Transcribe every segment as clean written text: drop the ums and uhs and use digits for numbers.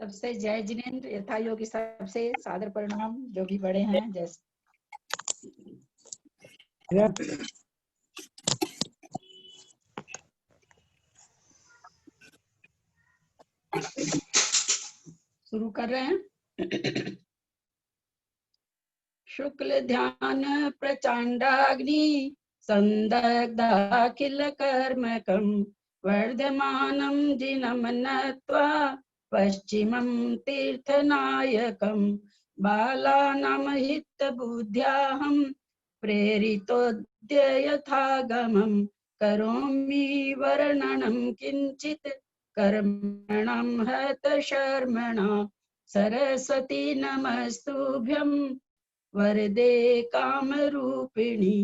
सबसे जय जिनेन्द्र, यथायोगी सबसे सादर प्रणाम, जो भी बड़े हैं जैसे। शुरू कर रहे हैं। शुक्ल ध्यान प्रचंडाग्नि संदग्धाखिल कर्मकं वर्धमानं जिनं नत्वा पश्चिमं तीर्थनायकं बालानां हितबुद्ध्याहं प्रेरितोऽद्य यथागमं करोमि वर्णनं किञ्चित् कर्मणां हतशर्मणा सरस्वती नमस्तुभ्यं वरदे कामरूपिणी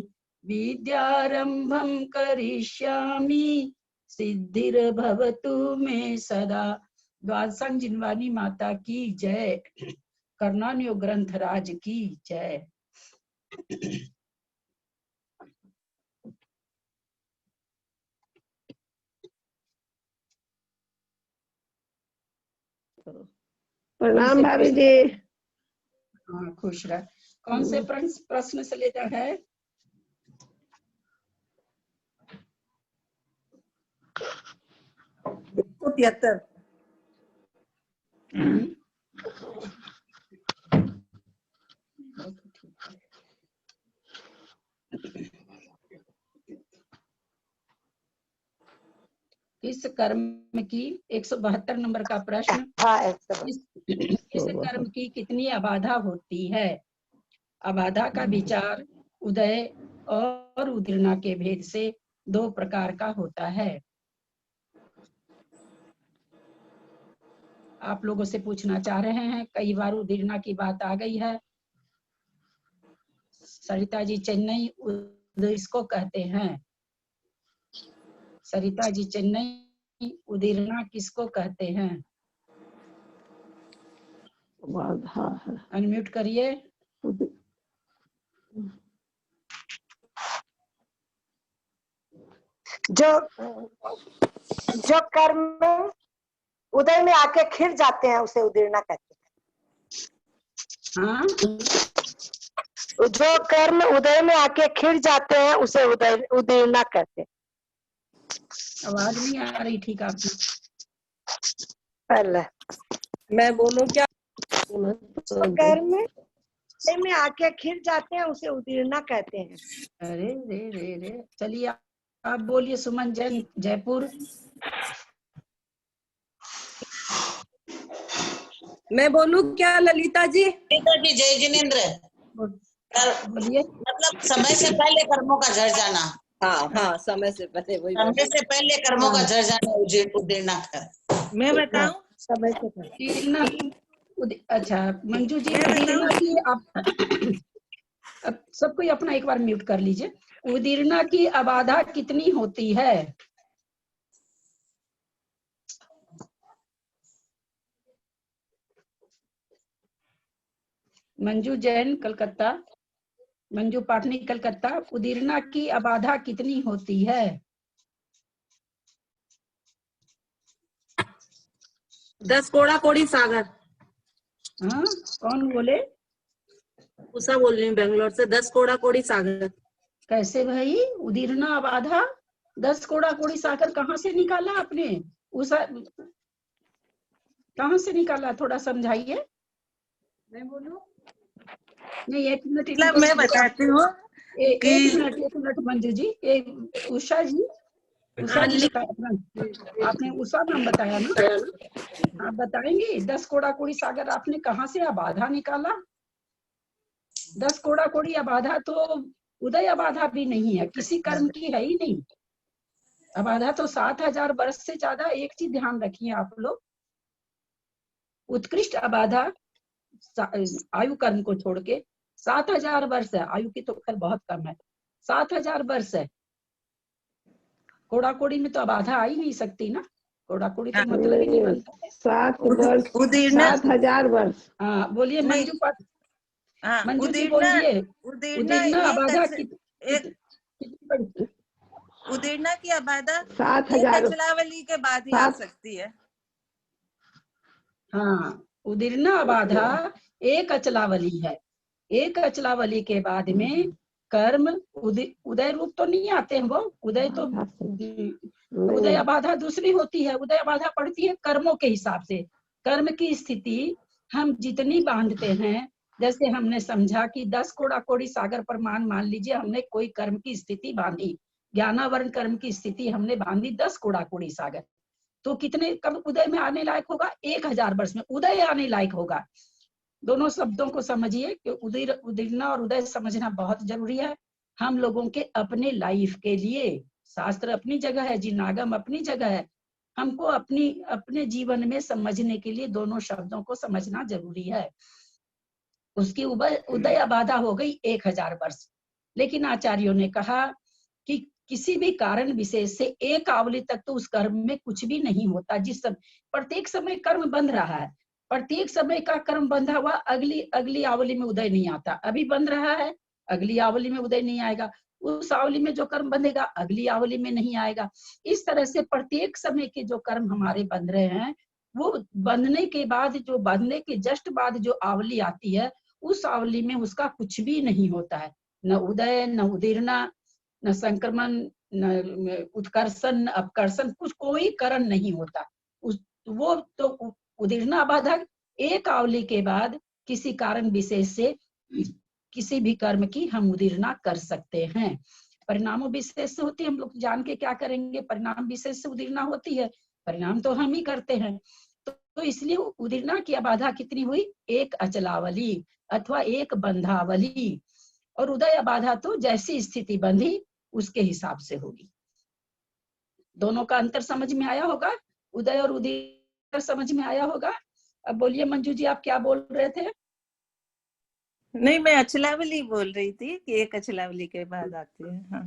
विद्यारंभं करिष्यामि सिद्धिर्भवतु मे सदा। द्वादशांग जिनवानी माता की जय, कर्णानुयोग ग्रंथ राज की जय। प्रणाम भाभी जी। हाँ, खुश रह। कौन से प्रश्न से लेता है? इस कर्म की 172 नंबर का प्रश्न। इस कर्म की कितनी अबाधा होती है? अबाधा का विचार उदय और उदीर्णा के भेद से 2 प्रकार का होता है। आप लोगों से पूछना चाह रहे हैं, कई बार उदीर्णा की बात आ गई है। सरिता जी चेन्नई इसको कहते हैं। सरिता जी चेन्नई उदीर्णा किसको कहते हैं? अनम्यूट करिए। जो कर्म उदय में आके खिल जाते हैं उसे उदीर्णा कहते हैं। हाँ? जो कर्म उदय में आके खिल जाते हैं उसे उदीर्णा कहते हैं। आवाज नहीं आ रही ठीक आपकी। पहले मैं बोलूं क्या? जो कर्म उदय में आके खिल जाते हैं उसे उदीर्णा कहते हैं। अरे रे रे रे, चलिए आप बोलिए। सुमन जैन जयपुर। मैं बोलूं क्या ललिता जी? ललिता जी जय जिनेन्द्र। बोलिए। मतलब समय से पहले कर्मों का झड़ जाना। हाँ हाँ, समय से पहले वही। समय से पहले कर्मों का झड़ जाना उदीर्णा कर। मैं बताऊं? समय से पहले। अच्छा मंजू जी, उदीर्णा की आप अब सब कोई अपना एक बार म्यूट कर लीजिए। उदीर्णा की अबाधा कितनी होती है? मंजू जैन कलकत्ता, मंजू पाटनी कलकत्ता, उदीर्णा की अबाधा कितनी होती है? 10 कोड़ा कोड़ी सागर। हाँ, कौन बोले? उषा बोल रही हूँ बेंगलोर से। 10 कोड़ा कोड़ी सागर। कैसे भाई? उदीर्णा अबाधा 10 कोड़ा कोड़ी सागर कहाँ से निकाला आपने? उषा कहाँ से निकाला, थोड़ा समझाइए। मैं बोलूं? नहीं, एक मिनट मतलब मैं बताती हूँ। एक मिनट मंजू जी, उषा जी बताया आपने, उषा नाम बताया ना? आप बताएंगे 10 कोड़ा कोड़ी सागर आपने कहाँ से अबाधा निकाला? 10 कोड़ा कोड़ी अबाधा तो उदय अबाधा भी नहीं है, किसी कर्म की है ही नहीं। अबाधा तो 7000 वर्ष से ज्यादा। एक चीज ध्यान रखिए आप लोग, उत्कृष्ट अबाधा आयु कर्म को छोड़ के 7000 वर्ष है। आयु की तो खैर बहुत कम है, 7000 वर्ष है। कोड़ा कोड़ी में तो अबाधा आ ही नहीं सकती ना, कोड़ा कोड़ी तो मतलब ही नहीं बनता है। 7000 वर्ष। हाँ बोलिए मंजू पाट। मंजू जी बोलिए। उदीर्णा अबाधा उदीर्णा की अबाधा 7000 दक्षिणावली के बाद ही आ सकती है। हाँ, उदीर्णा बाधा एक अचलावली है। एक अचलावली के बाद में कर्म उदय रूप तो नहीं आते हैं, वो उदय तो उदय अबाधा दूसरी होती है। उदय अबाधा पड़ती है कर्मों के हिसाब से। कर्म की स्थिति हम जितनी बांधते हैं, जैसे हमने समझा कि 10 कोड़ा कोड़ी सागर प्रमाण, मान लीजिए हमने कोई कर्म की स्थिति बांधी, ज्ञानावरण कर्म की स्थिति हमने बांधी 10 कोड़ा कोड़ी सागर, तो कितने कब उदय में आने लायक होगा? 1000 वर्ष में उदय आने लायक होगा। दोनों शब्दों को समझिए कि उदीर्णा और उदय समझना बहुत जरूरी है हम लोगों के अपने लाइफ के लिए। शास्त्र अपनी जगह है, जिनागम अपनी जगह है, हमको अपने जीवन में समझने के लिए दोनों शब्दों को समझना जरूरी है। उसकी उदय बाधा हो गई 1000 वर्ष। लेकिन आचार्यों ने कहा कि किसी भी कारण विशेष से एक आवली तक तो उस कर्म में कुछ भी नहीं होता। जिस समय प्रत्येक समय कर्म बंध रहा है, प्रत्येक समय का कर्म बंधा हुआ अगली आवली में उदय नहीं आता। अभी बंध रहा है, अगली आवली में उदय नहीं आएगा। उस आवली में जो कर्म बंधेगा अगली आवली में नहीं आएगा। इस तरह से प्रत्येक समय के जो कर्म हमारे बंध रहे हैं, वो बंधने के बाद, जो बंधने के जस्ट बाद जो आवली आती है, उस आवली में उसका कुछ भी नहीं होता है। न उदय, न उदीर्णा, न संक्रमण, न उत्कर्षण, न अपकर्षण, कुछ कोई करण नहीं होता। वो तो उदीर्णा बाधक एक आवली के बाद किसी कारण विशेष से किसी भी कर्म की हम उदीर्णा कर सकते हैं। परिणामों विशेष से होती है, हम लोग जान के क्या करेंगे, परिणाम विशेष से उदीर्णा होती है, परिणाम तो हम ही करते हैं। तो इसलिए उदीर्णा की बाधा कितनी हुई? एक अचलावली अथवा एक बंधावली। और उदय बाधा तो जैसी स्थिति बंधी उसके हिसाब से होगी। दोनों का अंतर समझ में आया होगा? उदय और उदीर्णा समझ में आया होगा? अब बोलिए मंजू जी, आप क्या बोल रहे थे? नहीं, मैं अचलावली बोल रही थी कि एक अचलावली के बाद आती है। हाँ,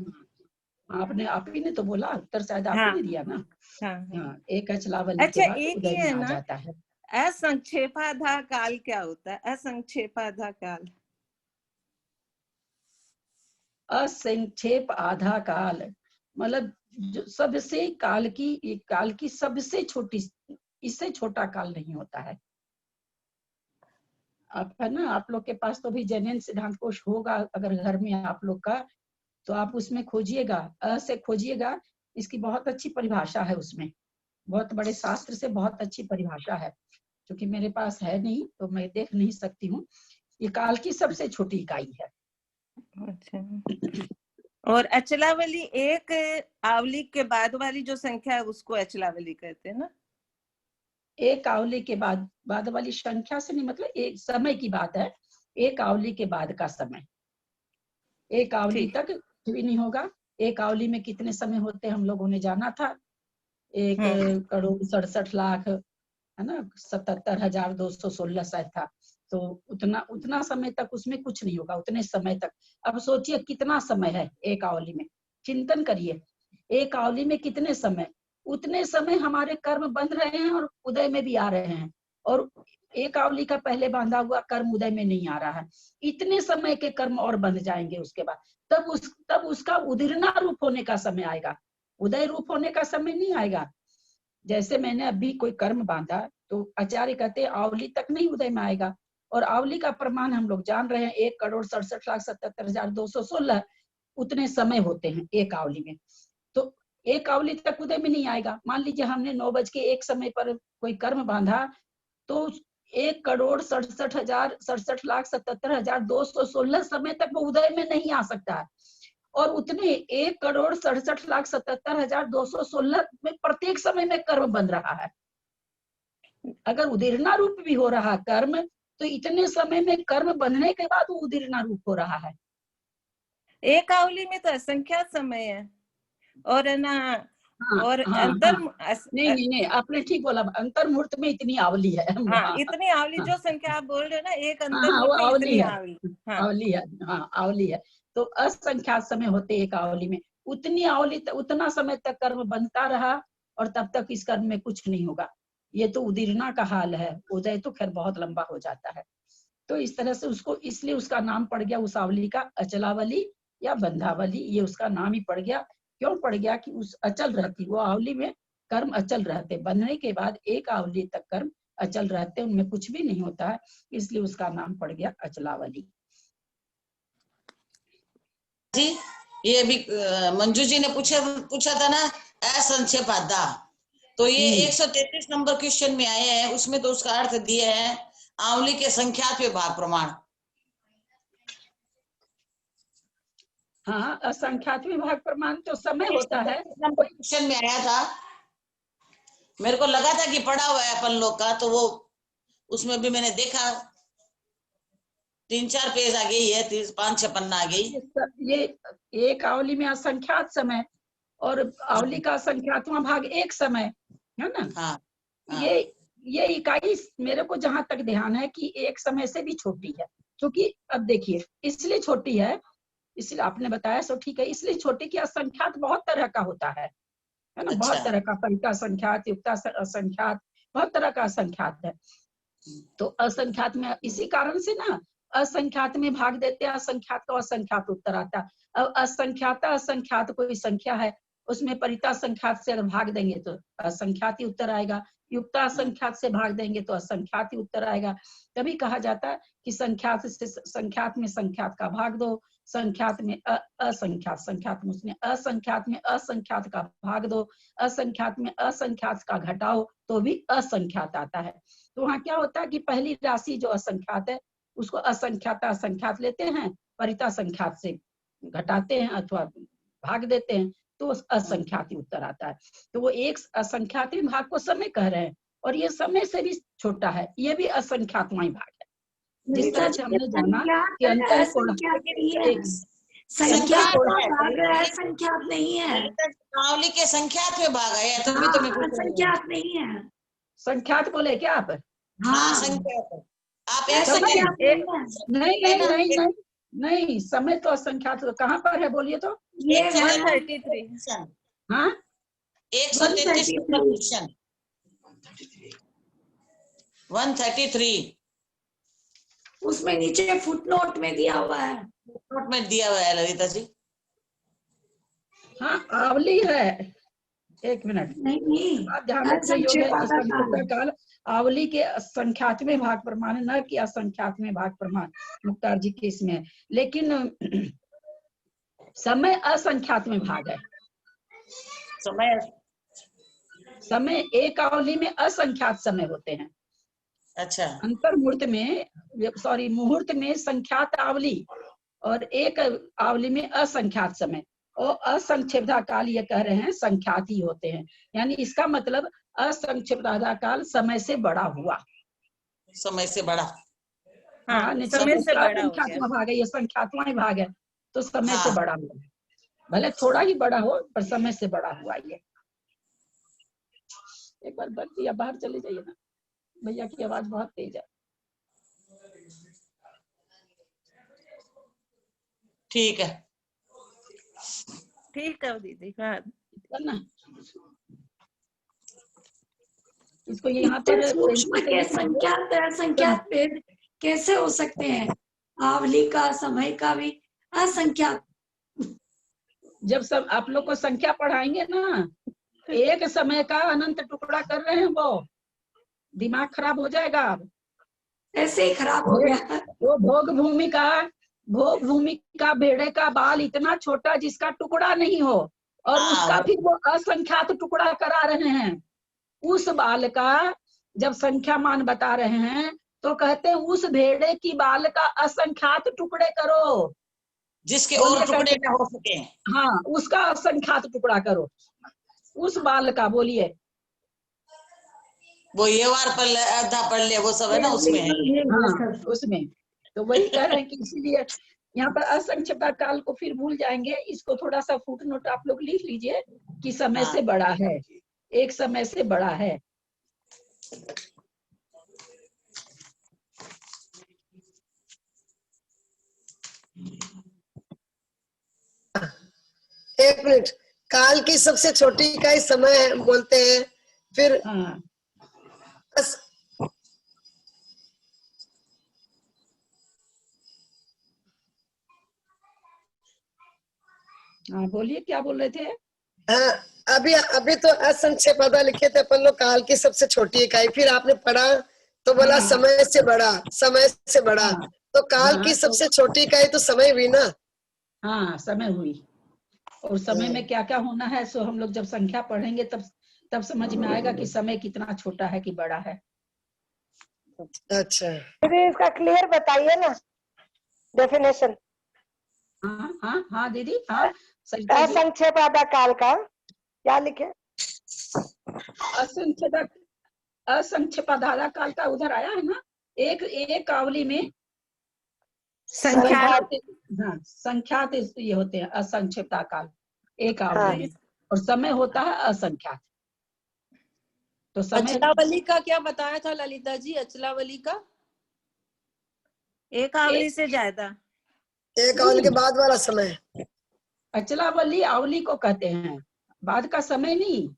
आप ही ने तो बोला, उत्तर शायद आप ही ने दिया ना। हाँ, एक अचलावली अच्छा, के बाद एक उदय ही में है आ ना, जाता है। असंक्षेपाधा काल क्या होता है? असंक्षेपाधा काल, असंक्षेप आधा काल मतलब सबसे काल की सबसे छोटी, इससे छोटा काल नहीं होता है। आप है ना, आप लोग के पास तो भी जनन सिद्धांत कोश होगा अगर घर में आप लोग का, तो आप उसमें खोजिएगा, अ से खोजिएगा। इसकी बहुत अच्छी परिभाषा है उसमें, बहुत बड़े शास्त्र से बहुत अच्छी परिभाषा है। क्योंकि मेरे पास है नहीं तो मैं देख नहीं सकती हूँ। ये काल की सबसे छोटी इकाई है। अच्छा। और अचलावली एक आवली के बाद वाली जो संख्या है उसको अचलावली कहते हैं ना? एक आवली के बाद वाली संख्या से नहीं, मतलब एक समय की बात है, एक आवली के बाद का समय। एक आवली तक कुछ भी नहीं होगा। एक आवली में कितने समय होते हम लोगों ने जाना था, 1,67,00,000 है ना, 77,216 शायद था। तो उतना समय तक उसमें कुछ नहीं होगा, उतने समय तक। अब सोचिए कितना समय है एक आवली में, चिंतन करिए। एक आवली में कितने समय, उतने समय हमारे कर्म बंध रहे हैं और उदय में भी आ रहे हैं। और एक आवली का पहले बांधा हुआ कर्म उदय में नहीं आ रहा है। इतने समय के कर्म और बंध जाएंगे उसके बाद, तब उसका उदीर्णा रूप होने का समय आएगा, उदय रूप होने का समय नहीं आएगा। जैसे मैंने अभी कोई कर्म बांधा तो आचार्य कहते हैं आवली तक नहीं उदय में आएगा। और आवली का प्रमाण हम लोग जान रहे हैं, 1,67,77,216 उतने समय होते हैं एक आवली में। तो एक आवली तक उदय में नहीं आएगा। मान लीजिए हमने 9:01 समय पर कोई कर्म बांधा, तो 1,67,77,216 समय तक वो उदय में नहीं आ सकता है। और उतने 1,67,77,216 में प्रत्येक समय में कर्म बन रहा है। अगर उदीर्णा रूप भी हो रहा कर्म, तो इतने समय में कर्म बनने के बाद वो उदीर्णा रूप हो रहा है। एक आवली में तो असंख्यात समय है और है ना, हाँ, और हाँ, अंतर हाँ। नहीं, आपने ठीक बोला, अंतर मुहूर्त में इतनी आवली है। हाँ, इतनी आवली जो संख्या आप बोल रहे हो ना, एक अंतर हाँ, वो मुहूर्त में आवली इतनी है, आवली। हाँ, आवली है, हाँ आवली है। तो असंख्यात समय होते एक आवली में, उतनी आवली उतना समय तक कर्म बनता रहा और तब तक इस कर्म में कुछ नहीं होगा। ये तो उदीर्णा का हाल है। उदय तो खैर बहुत लंबा हो जाता है। तो इस तरह से उसको, इसलिए उसका नाम पड़ गया उस आवली का अचलावली या बंधावली। ये उसका नाम ही पड़ गया। क्यों पड़ गया? कि उस अचल रहती वो आवली में कर्म अचल रहते, बनने के बाद एक आवली तक कर्म अचल रहते हैं, उनमें कुछ भी नहीं होता है, इसलिए उसका नाम पड़ गया अचलावली। जी ये भी मंजू जी ने पूछा था ना असंक्षेपादा, तो ये 133 नंबर क्वेश्चन में आए हैं, उसमें तो उसका अर्थ दिए हैं आवली के संख्यात विभाग प्रमाण। हाँ, असंख्यात विभाग प्रमाण तो समय होता है। नंबर क्वेश्चन में आया था, मेरे को लगा था कि पढ़ा हुआ है अपन लोग का, तो वो उसमें भी मैंने देखा 3-4 पेज आ गई है, 5-6 पन्ना आ गई। ये एक आवली में असंख्यात समय और आवली का असंख्यातवां भाग एक समय है ना। हाँ, हाँ। ये इकाई मेरे को जहां तक ध्यान है कि एक समय से भी छोटी है, क्योंकि अब देखिए इसलिए छोटी है, इसलिए आपने बताया सो ठीक है, इसलिए छोटी की असंख्यात बहुत तरह का होता है ना। अच्छा। बहुत तरह का परिता संख्यात, युक्ता असंख्यात, बहुत तरह का असंख्यात है। तो असंख्यात में इसी कारण से ना असंख्यात में भाग देते हैं, असंख्यात का असंख्यात उत्तर आता है। अब असंख्यात असंख्यात कोई संख्या है, उसमें परिता संख्यात से अगर भाग देंगे तो असंख्यात ही उत्तर आएगा, युक्ता असंख्यात से भाग देंगे तो असंख्यात ही उत्तर आएगा। तभी कहा जाता है कि संख्यात से संख्यात में संख्यात का भाग दो, संख्यात में असंख्यात, संख्यात में उसने असंख्यात में असंख्यात का भाग दो, असंख्यात में असंख्यात का घटाओ तो भी असंख्यात आता है। तो वहाँ क्या होता है कि पहली राशि जो असंख्यात है उसको असंख्यात असंख्यात लेते हैं, परिता संख्यात से घटाते हैं अथवा भाग देते हैं, तो असंख्यात ही उत्तर आता है। तो वो एक असंख्यात भाग को समय कह रहे हैं, और ये समय से भी छोटा है, ये भी असंख्यातवां भाग है। जिस तरह से हमने जाना कि अंतर कोण एक संख्यात भाग है, संख्यात नहीं है, आवली के संख्यात में भाग है, तभी तो मैं पूछ रही हूँ। संख्यात नहीं है। संख्यात बोले क्या आप? हाँ, संख्यात है। आप एक समय सेकंड नहीं नहीं नहीं नहीं नहीं, समय तो असंख्यात कहाँ पर है बोलिए तो? ये 133 हाँ 133 नंबर क्वेश्चन 133 उसमें नीचे फुटनोट में दिया हुआ है। नोट में दिया हुआ है ललिता जी। हाँ आवली है, एक मिनट नहीं आप ध्यान रखिए। संक्षिप्त काल आवली के संख्यात में भाग प्रमाण, न कि असंख्यात में भाग प्रमाण मुख्तार जी के इसमें है। लेकिन समय असंख्यात में भाग है। समय एक आवली में असंख्यात समय होते हैं। अच्छा, अंतर मुहूर्त में संख्यात आवली और एक आवली में असंख्यात समय, और असंक्षिप्ता काल ये कह रहे हैं संख्यात ही होते हैं। यानी इसका मतलब असंक्षिप्ता काल समय से बड़ा हुआ, समय से बड़ा। हाँ समय से बड़ा हो गया। संख्यात्मक भाग है, ये संख्यात्मक भाग है, तो समय से हाँ। बड़ा हुआ, भले थोड़ा ही बड़ा हो पर समय से बड़ा हुआ ये। एक बार बंद किया, बाहर चले जाइए ना, भैया की आवाज बहुत तेज है। ठीक है, ठीक है दीदी। हाँ ना इसको यहाँ पर सूक्ष्म के संख्यात असंख्यात भेद कैसे हो सकते हैं? आवली का समय का भी असंख्यात। जब सब आप लोग को संख्या पढ़ाएंगे ना, एक समय का अनंत टुकड़ा कर रहे हैं, वो दिमाग खराब हो जाएगा। ऐसे ही खराब हो गया। वो भोग भूमि का भेड़े का बाल इतना छोटा जिसका टुकड़ा नहीं हो, और उसका फिर वो असंख्यात टुकड़ा करा रहे हैं। उस बाल का जब संख्या मान बता रहे हैं तो कहते हैं उस भेड़े की बाल का असंख्यात टुकड़े करो, जिसके और टुकड़े न हो सके। हाँ उसका असंख्यात टुकड़ा करो, उस बाल का। बोलिए वो ये वार पढ़ ले, आधा पढ़ ले, वो सब है ना उसमें है। हाँ उसमें तो वही कह रहे हैं कि इसीलिए यहाँ पर असंख्यता काल को फिर भूल जाएंगे। इसको थोड़ा सा फुटनोट आप लोग लिख लीजिए कि समय से बड़ा है, एक समय से बड़ा है। एक मिनट, काल की सबसे छोटी इकाई समय बोलते हैं, फिर हाँ हाँ बोलिए क्या बोल रहे थे? अभी अभी तो असंक्षेप आधा लिखे थे अपन लोग, काल की सबसे छोटी इकाई, फिर आपने पढ़ा तो बोला हाँ। समय से बड़ा, समय से बड़ा, हाँ तो काल हाँ, की तो सबसे छोटी इकाई तो समय हुई ना। हाँ समय हुई। और समय में क्या क्या होना है सो हम लोग जब संख्या पढ़ेंगे तब समझ में आएगा कि समय कितना छोटा है कि बड़ा है। अच्छा, दीदी इसका क्लियर बताइए ना डेफिनेशन। हाँ हाँ हाँ दीदी, हाँ सरिता जी। असंक्षेप आधा काल का क्या लिखे? असंक्षेपाधारा काल का उधर आया है ना, एक कावली में संख्या। हाँ संख्यात ये होते हैं असंक्षिप्ता काल एक हाँ। कावली में, और समय होता है असंख्यात। तो समय अचलावली का क्या बताया था ललिता जी? अचलावली का एक आवली से ज्यादा। एक काल के बाद वाला समय। अचलावली आवली को कहते हैं, बाद का समय नहीं।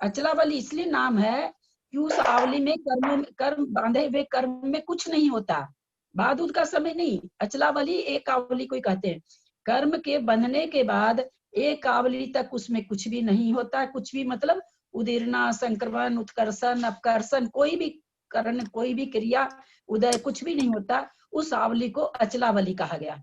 अचलावली इसलिए नाम है कि उस आवली में कर्म बांधे हुए कर्म में कुछ नहीं होता, बाद उद का समय नहीं। अचलावली एक आवली को ही कहते हैं। कर्म के बंधने के बाद एक आवली तक उसमें कुछ भी नहीं होता, कुछ भी मतलब उदीर्णा, संक्रमण, उत्कर्षण, अपकर्षण, कोई भी करण, कोई भी क्रिया, उदय कुछ भी नहीं होता। उस आवली को अचलावली कहा गया।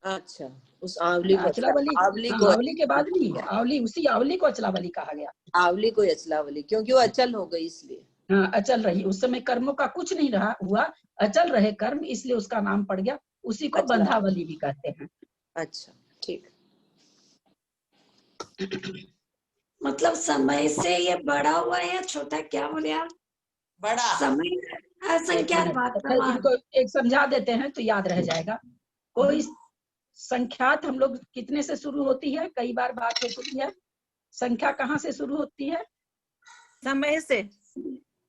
अच्छा, उस आवली को अचलावली, आवली हाँ, को आवली के बाद नहीं, आवली उसी आवली को अचलावली कहा गया। आवली को अचलावली, क्योंकि वो अचल हो गई इसलिए। हाँ अचल रही, उस समय कर्मों का कुछ नहीं रहा हुआ, अचल रहे कर्म, इसलिए उसका नाम पड़ गया। उसी को अचलावली। बंधावली भी कहते हैं। अच्छा ठीक। मतलब समय से ये बड़ा हुआ है या छोटा, क्या बोले आप? बड़ा। समय एक असंख्यात मिनट, बात अच्छा, इनको एक समझा देते हैं तो याद रह जाएगा। कोई संख्यात हम लोग कितने से शुरू होती है, कई बार बात हो चुकी है। संख्या कहाँ से शुरू होती है? समय से।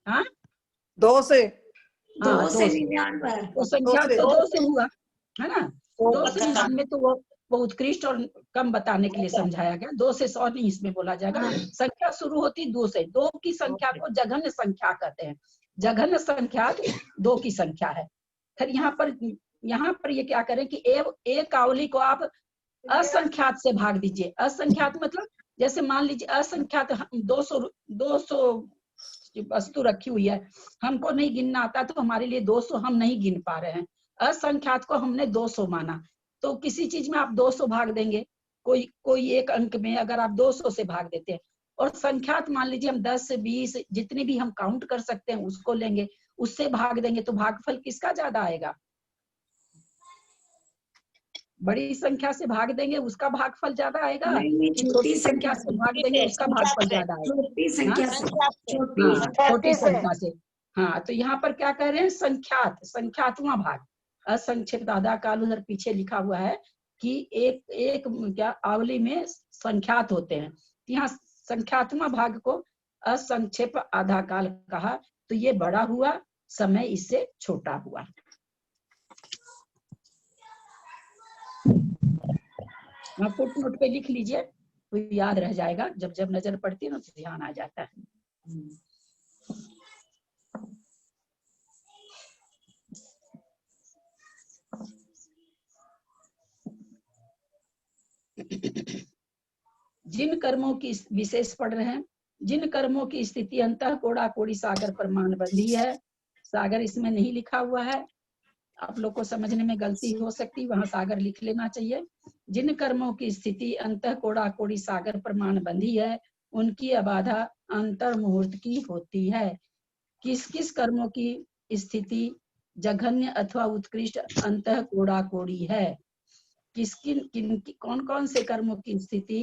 हाँ 2 से। हाँ, 2 दो से से। 99। तो संख्या तो 2 से हुआ है ना। 2 से 99 तो वो उत्कृष्ट और कम बताने के लिए समझाया गया। 2 से 100 नहीं इसमें बोला जाएगा। संख्या शुरू होती 2 से। 2 की संख्या को जघन्य संख्या कहते हैं। जघन्य संख्या 2 की संख्या है। फिर यहाँ पर ये क्या करें कि एक आवली को आप असंख्यात से भाग दीजिए। असंख्यात मतलब जैसे मान लीजिए असंख्यात 200 वस्तु रखी हुई है, हमको नहीं गिनना आता तो हमारे लिए 200 हम नहीं गिन पा रहे हैं। असंख्यात को हमने 200 माना, तो किसी चीज में आप 200 भाग देंगे, कोई एक अंक में अगर आप 200 से भाग देते हैं, और संख्यात मान लीजिए हम 10 से 20 जितने भी हम काउंट कर सकते हैं उसको लेंगे, उससे भाग देंगे, तो भागफल किसका ज्यादा आएगा? बड़ी संख्या से भाग देंगे उसका भागफल ज्यादा आएगा नहीं, कि छोटी संख्या से भाग देंगे उसका भागफल ज्यादा आएगा? छोटी संख्या से। छोटी हाँ, छोटी से। संख्या से। हाँ, तो यहाँ पर क्या कह रहे हैं? संख्यातवां भाग। असंक्षिप्त आधा काल उधर पीछे लिखा हुआ है कि एक क्या आवली में संख्यात होते हैं, यहाँ संख्यातवां भाग को असंक्षेप आधा काल कहा। तो ये बड़ा हुआ, समय इससे छोटा हुआ। फुटनोट पे लिख लीजिए तो याद रह जाएगा, जब जब नजर पड़ती है ना तो ध्यान आ जाता है। जिन कर्मों की विशेष पढ़ रहे हैं, जिन कर्मों की स्थिति अंतः कोड़ा कोड़ी सागर प्रमाण बंधी है। सागर इसमें नहीं लिखा हुआ है, आप लोग को समझने में गलती हो सकती, वहां सागर लिख लेना चाहिए। जिन कर्मों की स्थिति अंतः कोड़ा कोड़ी सागर प्रमाण बंधी है, उनकी अबाधा अंतर मुहूर्त की होती है। किस किस कर्मों की स्थिति जघन्य अथवा उत्कृष्ट अंतः कोड़ा कोड़ी है? कौन कौन से कर्मों की स्थिति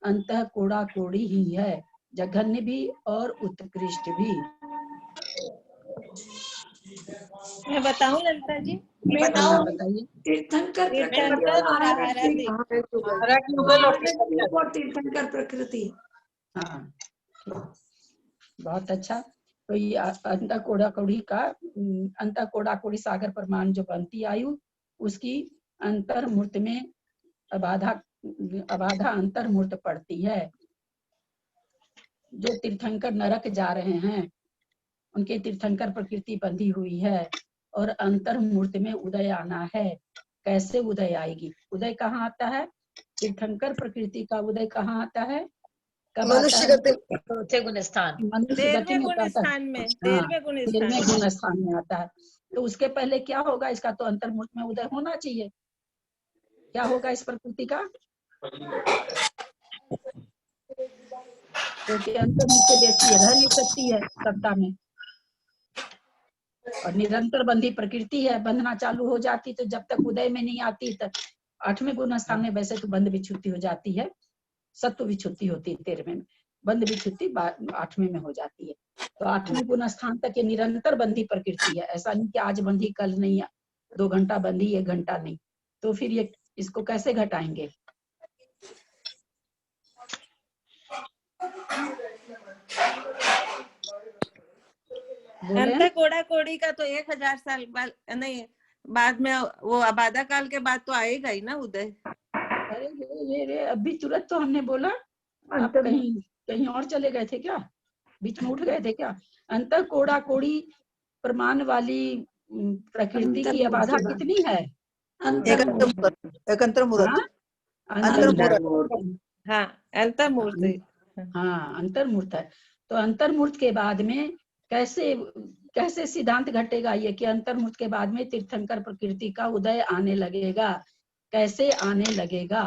अंतः कोड़ा कोड़ी ही है, जघन्य भी और उत्कृष्ट भी? मैं बताऊं ललिता जी? हाँ, बताइए। तीर्थंकर प्रकृति तीर्थंकर और और आहारात्मिक और तीर्थंकर प्रकृति। हाँ, बहुत अच्छा। तो ये अंतः कोड़ा कोड़ी का अंतः कोड़ा कोड़ी सागर प्रमाण जो बनती आयु, उसकी अंतर मूर्त में अबाधा अंतर मूर्त पड़ती है। जो तीर्थंकर नरक जा रहे हैं उनके तीर्थंकर प्रकृति बंधी हुई है, और अंतर मूर्त में उदय आना है। कैसे उदय आएगी? उदय कहाँ आता है? तीर्थंकर प्रकृति का उदय कहाँ आता है? कब आता मनुष्य है? गति चौथे गुण स्थान। मनुष्य गति 13वें में गुण आता है। स्थान में, हाँ, 13वें गुण 13वें स्थान में। गुण स्थान में आता है। तो उसके पहले क्या होगा? इसका तो अंतर्मुख में उदय होना चाहिए। क्या होगा इस प्रकृति का? क्योंकि अंतर्मुख से बेसी रह नहीं सकती है सत्ता में, और निरंतर बंधी प्रकृति है। बंधना चालू हो जाती तो जब तक उदय में नहीं आती तब 8वें गुण स्थान में वैसे तो बंध विच्छुत्ति हो जाती है, सत्व विच्छुत्ति होती है 13वें में, बंध विच्छुत्ति 8वें में हो जाती है। तो 8वें गुण स्थान तक ये निरंतर बंधी प्रकृति है। ऐसा नहीं कि आज बंधी कल नहीं, 2 घंटा बंधी 1 घंटा नहीं। तो फिर ये इसको कैसे घटाएंगे? बोले अंत कोड़ा कोड़ी का तो 1000 साल बाद नहीं, बाद में वो आबादा काल के बाद तो आएगा ही ना उदय। अरे ये अभी तुरंत तो हमने बोला। आप कहीं कहीं और चले गए थे क्या? बीच में उठ गए थे क्या? अंत कोड़ा कोड़ी प्रमाण वाली प्रकृति की आबादा कितनी है? एक अंतर्मुहूर्त। हाँ, हाँ, अंतर्मुहूर्त। हाँ, अंतर्मुहूर्त है। तो अंतर्मुहूर्त के बाद में कैसे सिद्धांत घटेगा ये कि अंतर्मुहूर्त के बाद में तीर्थंकर प्रकृति का उदय आने लगेगा? कैसे आने लगेगा?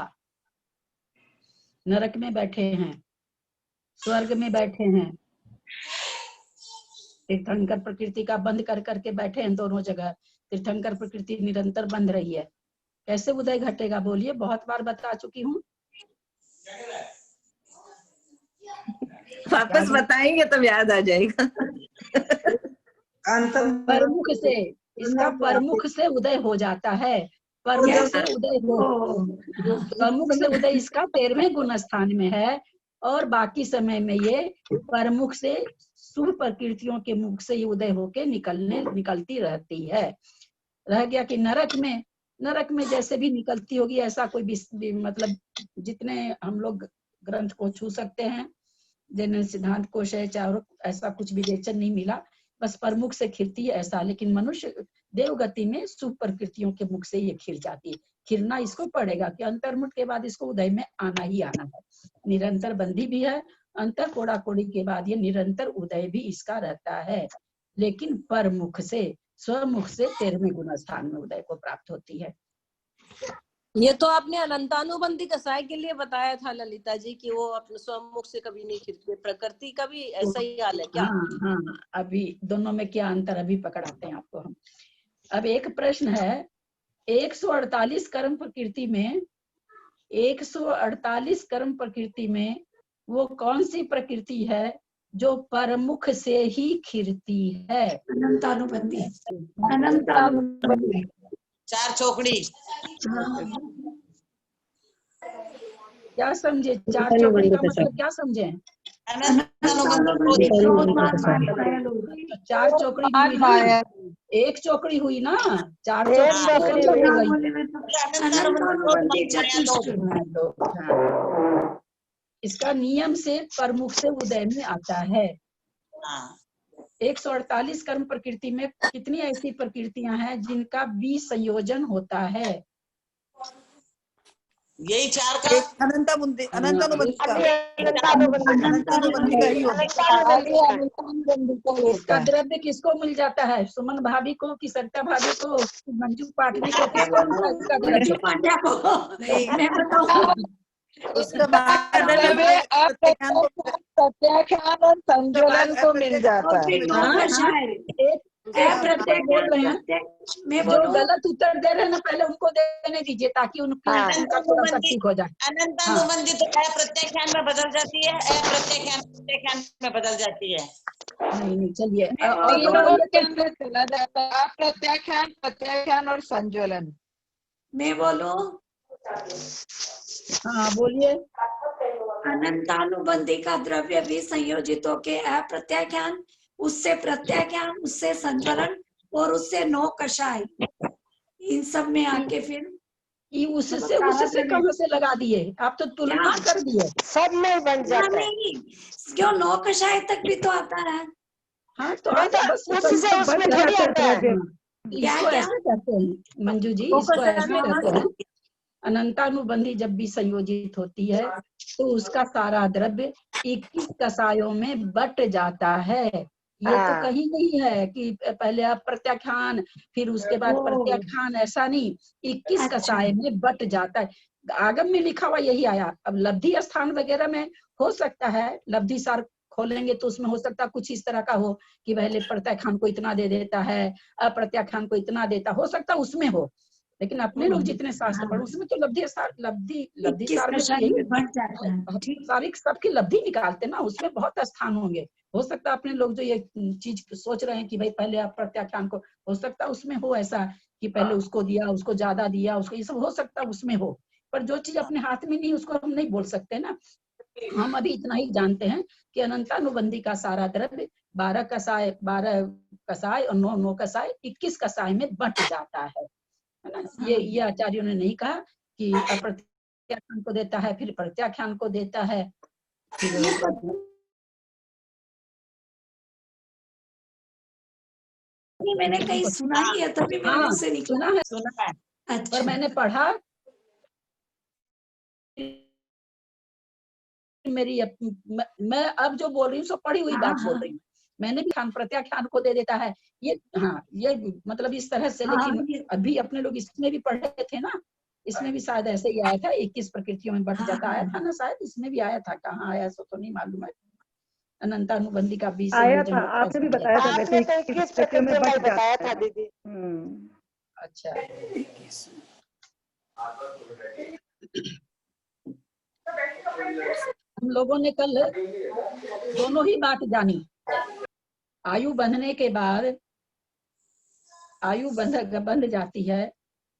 नरक में बैठे हैं, स्वर्ग में बैठे हैं, तीर्थंकर प्रकृति का बंद कर करके बैठे हैं दोनों जगह। तीर्थंकर प्रकृति निरंतर बंद रही है, कैसे उदय घटेगा? बोलिए, बहुत बार बता चुकी हूँ। वापस बताएंगे तब याद आ जाएगा। परमुख से, इसका परमुख से उदय हो जाता है। परमुख से उदय परमुख से उदय इसका 13वें गुण स्थान में है, और बाकी समय में ये परमुख से शुभ प्रकृतियों के मुख से ये उदय होके निकलती रहती है। रह गया कि नरक में जैसे भी निकलती होगी, ऐसा कोई मतलब जितने हम लोग ग्रंथ को छू सकते हैं, जिन्हें सिद्धांत कोश है, चाहे ऐसा कुछ विवेचन नहीं मिला, बस परमुख से खिलती है ऐसा। लेकिन मनुष्य देवगति में शुभ प्रकृतियों के मुख से ये खिल जाती है। खिलना इसको पड़ेगा कि अंतर्मुख के बाद इसको उदय में आना ही आना है। निरंतर बंधी भी है, अंतर कोड़ा कोड़ी के बाद ये निरंतर उदय भी इसका रहता है, लेकिन परमुख से, स्वमुख से 13वें गुण स्थान में उदय को प्राप्त होती है। ये तो आपने अनंतानुबंधी कसाय के लिए बताया था ललिता जी कि वो अपने स्वमुख से कभी नहीं खिलते। प्रकृति का भी ऐसा ही हाल है क्या? हाँ, अभी दोनों में क्या अंतर अभी पकड़ाते हैं आपको हम। अब एक प्रश्न है, 148 कर्म प्रकृति में, 148 कर्म प्रकृति में वो कौन सी प्रकृति है जो परमुख से ही खिलती है? अनंतानुबंधी। 4 चौकड़ी। क्या समझे? 4 चौकड़ी का मतलब क्या समझे? अनंतानुबंधी। 4 चौकड़ी हुई ना, 1 चौकड़ी हुई ना, 4 चौकड़ी हो गई। इसका नियम से परमुख से उदय में आता है। 148 कर्म प्रकृति में कितनी ऐसी प्रकृतियां हैं जिनका संयोजन होता है? यही 4 का अनंतानुबंधी का ही होगा। इसका द्रव्य किसको मिल जाता है? सुमन भाभी को कि सरिता भाभी को, मंजू पाटनी को, किसको मिलता है इसका द्रव्य? पांड्या को। मैं बताऊं, उसका बाद प्रत्याख्यान और संतुलन को मिल जाता है। प्रत्येक बोल रहे हैं, मैं जो गलत उत्तर दे रहे हैं ना, पहले उनको देने दीजिए ताकि उनका थोड़ा सा ठीक हो जाए। अनंतानुबंधी तो अप्रत्याख्यान में बदल जाती है, अप्रत्याख्यान में बदल जाती है। नहीं, चलिए चला जाता है प्रत्याख्यान, प्रत्याख्यान और संज्वलन। मैं बोलूं, हाँ बोलिए। अनंतानुबंधी का द्रव्य भी संयोजित होके अप्रत्याख्यान, उससे प्रत्याख्यान, उससे संज्वलन और उससे 9 कषाय, इन सब में आके फिर उससे कहाँ से लगा दिए आप? तो तुलना कर दिए, सब में बन जाता है। क्यों 9 कषाय तक भी तो आता है। हाँ तो उससे उसमें थोड़ी आता है। इसको ऐसे कहते हैं मंजू जी, इसको ऐसे कहते हैं, अनंतानुबंधी जब भी संयोजित होती है तो उसका सारा द्रव्य 21 कसायों में बट जाता है। ये तो हाँ। कहीं नहीं है कि पहले आप प्रत्याख्यान फिर उसके बाद ओ। प्रत्याख्यान, ऐसा नहीं, 21 अच्छा। कसाय में बट जाता है। आगम में लिखा हुआ यही आया। अब लब्धि स्थान वगैरह में हो सकता है, लब्धि सार खोलेंगे तो उसमें हो सकता है कुछ इस तरह का हो कि पहले प्रत्याख्यान को इतना दे देता है, अप्रत्याख्यान को इतना देता, हो सकता है उसमें हो। लेकिन अपने लोग जितने शास्त्र पढ़े उसमें तो लब्धि सार, लब्धि 21 सार में तो कसाई यही में बढ़ जाता है। ठीक। सारी सबकी लब्धि निकालते ना, उसमें बहुत स्थान होंगे। हो सकता है अपने लोग जो ये चीज सोच रहे हैं कि भाई पहले आप प्रत्याख्यान को, हो सकता है उसमें हो ऐसा कि पहले उसको दिया, उसको ज्यादा दिया, उसको, ये सब हो सकता है उसमें हो। पर जो चीज अपने हाथ में नहीं उसको हम नहीं बोल सकते ना। हम अभी इतना ही जानते हैं कि अनंतानुबंधी का सारा द्रव्य 12 कसाय और 9 कसाय 21 कसाय में बंट जाता है ना। ये आचार्यों ने नहीं कहा कि अप्रत्याख्यान को देता है फिर प्रत्याख्यान को देता है फिर ये मैंने कहीं सुना ही है, तभी मेरे मुंह से निकला। सुना है, सुना है। अच्छा। पर मैंने पढ़ा, मेरी मैं अब जो बोल रही हूँ सब पढ़ी हुई बात बोल रही हूँ। मैंने भी खान प्रत्याख्यान को दे देता है ये, हाँ ये मतलब इस तरह से। लेकिन अभी अपने लोग इसमें भी पढ़े थे ना, इसमें भी शायद ऐसे ही आया था 21 प्रकृतियों में बट जाता आया था ना, शायद इसमें भी आया था। कहाँ आया सो तो नहीं मालूम है। अनंतानुबंधी का बीच आया था, आपने भी बताया था वैसे आपने तो 21 प्रकृतियों में बट बताया जाता था है। दीदी। अच्छा, हम लोगों ने कल दोनों ही बात जानी। आयु बंधने के बाद आयु बंध जाती है,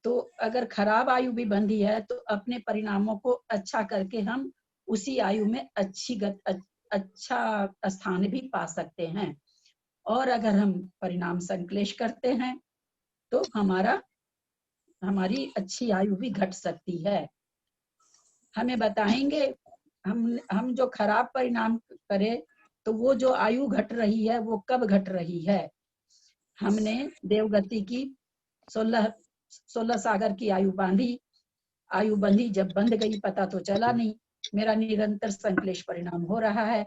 तो अगर खराब आयु भी बंधी है तो अपने परिणामों को अच्छा करके हम उसी आयु में अच्छा स्थान भी पा सकते हैं। और अगर हम परिणाम संक्लेश करते हैं तो हमारी अच्छी आयु भी घट सकती है। हमें बताएंगे, हम जो खराब परिणाम करें तो वो जो आयु घट रही है वो कब घट रही है। हमने देवगति की 16 सागर की आयु बंधी, जब बंध गई पता तो चला नहीं, मेरा निरंतर संक्लेश परिणाम हो रहा है।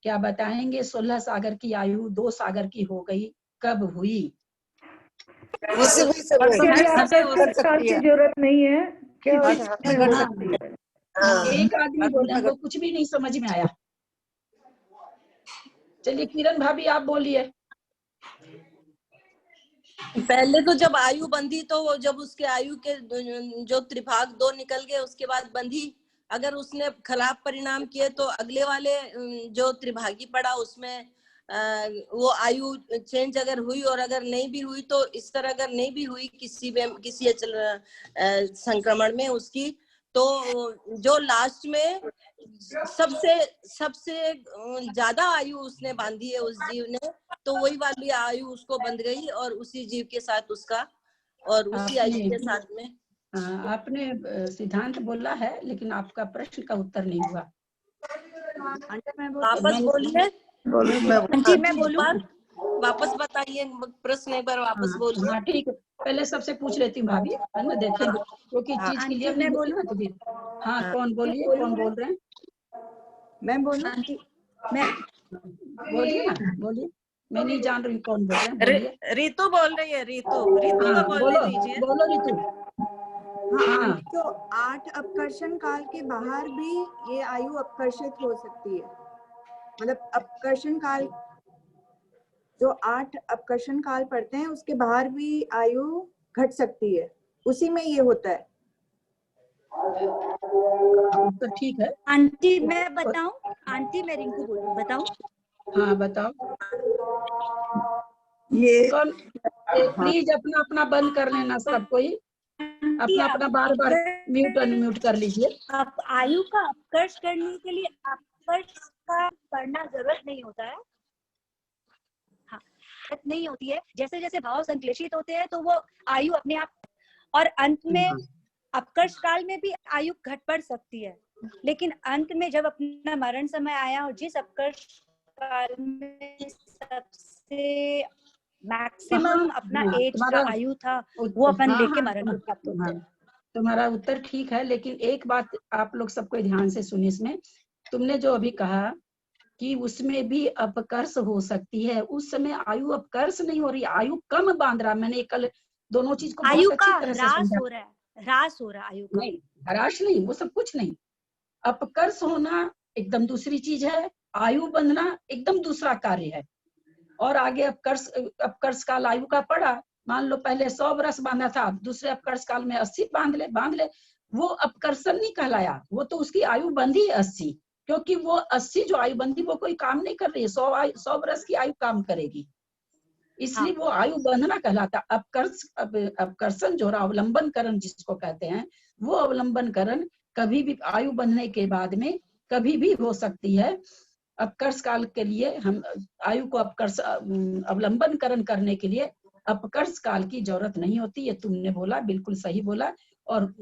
क्या बताएंगे 16 सागर की आयु 2 सागर की हो गई, कब हुई? किसी भी समय तत्काल की जरूरत नहीं है, क्या किसी होता समय हो सकती है। हाँ। एक आदमी बोले हमको कुछ भी नहीं समझ में आया। चलिए किरण भाभी आप बोलिए। पहले तो जब आयु बंधी तो जब उसके आयु के जो त्रिभाग 2 निकल गए उसके बाद बंधी, अगर उसने खराब परिणाम किए तो अगले वाले जो त्रिभागी पड़ा उसमें वो आयु चेंज अगर हुई, और अगर नहीं भी हुई तो इस तरह अगर नहीं भी हुई किसी संक्रमण में उसकी, तो जो लास्ट में सबसे ज्यादा आयु उसने बांधी है उस जीव ने, तो वही वाली आयु उसको बंध गई और उसी जीव के साथ उसका और उसी आयु के साथ में। आपने सिद्धांत बोला है लेकिन आपका प्रश्न का उत्तर नहीं हुआ। वापस बोलिए, मैं बोलूं? वापस बताइए प्रश्न एक बार वापस बोलिए। हाँ ठीक है, पहले सबसे पूछ लेती हूँ भाभी, है ना, देखेंगे क्योंकि चीज क्लियर नहीं होती ना तो फिर। हाँ कौन बोलिए, कौन बोल रहे हैं? मैं बोलूं? मैं बोलिए ना, बोलिए, मैं नहीं जान रही कौन बोल रहे हैं, बोलिए। रीतू बोल रही है, रीतू को बोलने दीजिए। बोलो रीतू। हाँ, तो 8 अपकर्षण काल के बाहर भी ये आयु अपकर्षित हो सकती है, मतलब अपकर्षण काल जो 8 अपकर्षण काल पड़ते हैं उसके बाहर भी आयु घट सकती है, उसी में ये होता है। तो ठीक है। आंटी मैं बताऊं? आंटी मैं रिंकू बोल रही हूँ, बताऊं? हाँ बताओ। ये कौन प्लीज अपना अपना बंद कर लेना, सब कोई अपना अपना बार बार म्यूट अनम्यूट कर लीजिए। आप आयु का अपकर्ष करने के लिए अपकर्ष का करना जरूरत नहीं होता है। हाँ, नहीं होती है। जैसे जैसे भाव संश्लेषित होते हैं तो वो आयु अपने आप, और अंत में अपकर्ष काल में भी आयु घट बढ़ सकती है, लेकिन अंत में जब अपना मरण समय आया और जिस अपकर्ष काल में सबसे मैक्सिमम अपना एज का आयु था वो अपन लेके मरण को प्राप्त होते हैं। तुम्हारा उत्तर ठीक है, लेकिन एक बात आप लोग सबको ध्यान से सुनिए इसमें तुमने जो अभी कहा कि उसमें भी अपकर्ष हो सकती है, उस समय आयु अपकर्ष नहीं हो रही, आयु कम बांध रहा। मैंने कल दोनों चीज को आयु बहुत का अच्छी तरह से ह्रास समझा। हो रहा है, ह्रास हो रहा है आयु का। नहीं, हराश नहीं, वो सब कुछ नहीं। अपकर्ष होना एकदम दूसरी चीज है, आयु बंधना एकदम दूसरा कार्य है। और आगे अपकर्ष काल आयु का पड़ा, मान लो पहले 100 वर्ष बांधा था, दूसरे अपकर्ष काल में 80 बांध ले, वो अपकर्षण नहीं कहलाया, वो तो उसकी आयु बंधी 80, क्योंकि वो 80 जो आयु बंधी वो कोई काम नहीं कर रही है, 100 वर्ष की आयु काम करेगी, इसलिए वो आयु बंधना कहलाता। अपकर्षण जो अवलंबन करण जिसको कहते हैं, वो अवलंबन करण कभी भी आयु बंधने के बाद में कभी भी हो सकती है। अपकर्ष काल के लिए हम आयु को अवलंबन करण करने के लिए अपकर्ष काल की जरूरत नहीं होती, ये तुमने बोला, बिल्कुल सही बोला। और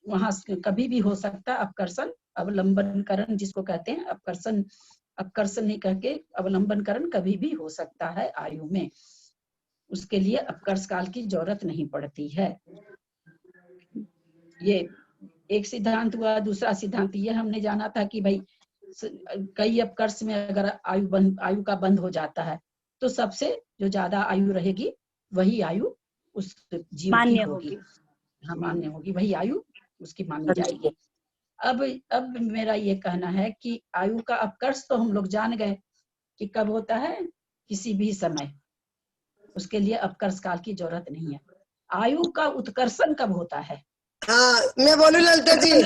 वहां कभी भी हो सकता अपकर्षण अवलंबन करण जिसको कहते हैं, अपकर्षण नहीं कह के अवलंबन करण कभी भी हो सकता है आयु में, उसके लिए अपकर्ष काल की जरूरत नहीं पड़ती है। ये एक सिद्धांत हुआ। दूसरा सिद्धांत ये हमने जाना था कि भाई कई अपकर्ष में अगर आयु का बंद हो जाता है तो सबसे जो ज्यादा आयु रहेगी वही आयु उस जीव की होगी, हाँ मान्य होगी, वही आयु उसकी मानी जाएगी। अब मेरा ये कहना है कि आयु का अपकर्ष तो हम लोग जान गए कि कब होता है, किसी भी समय, उसके लिए अपकर्ष काल की जरूरत नहीं है। आयु का उत्कर्षण कब होता है? हाँ मैं बोलूं ललिता जी,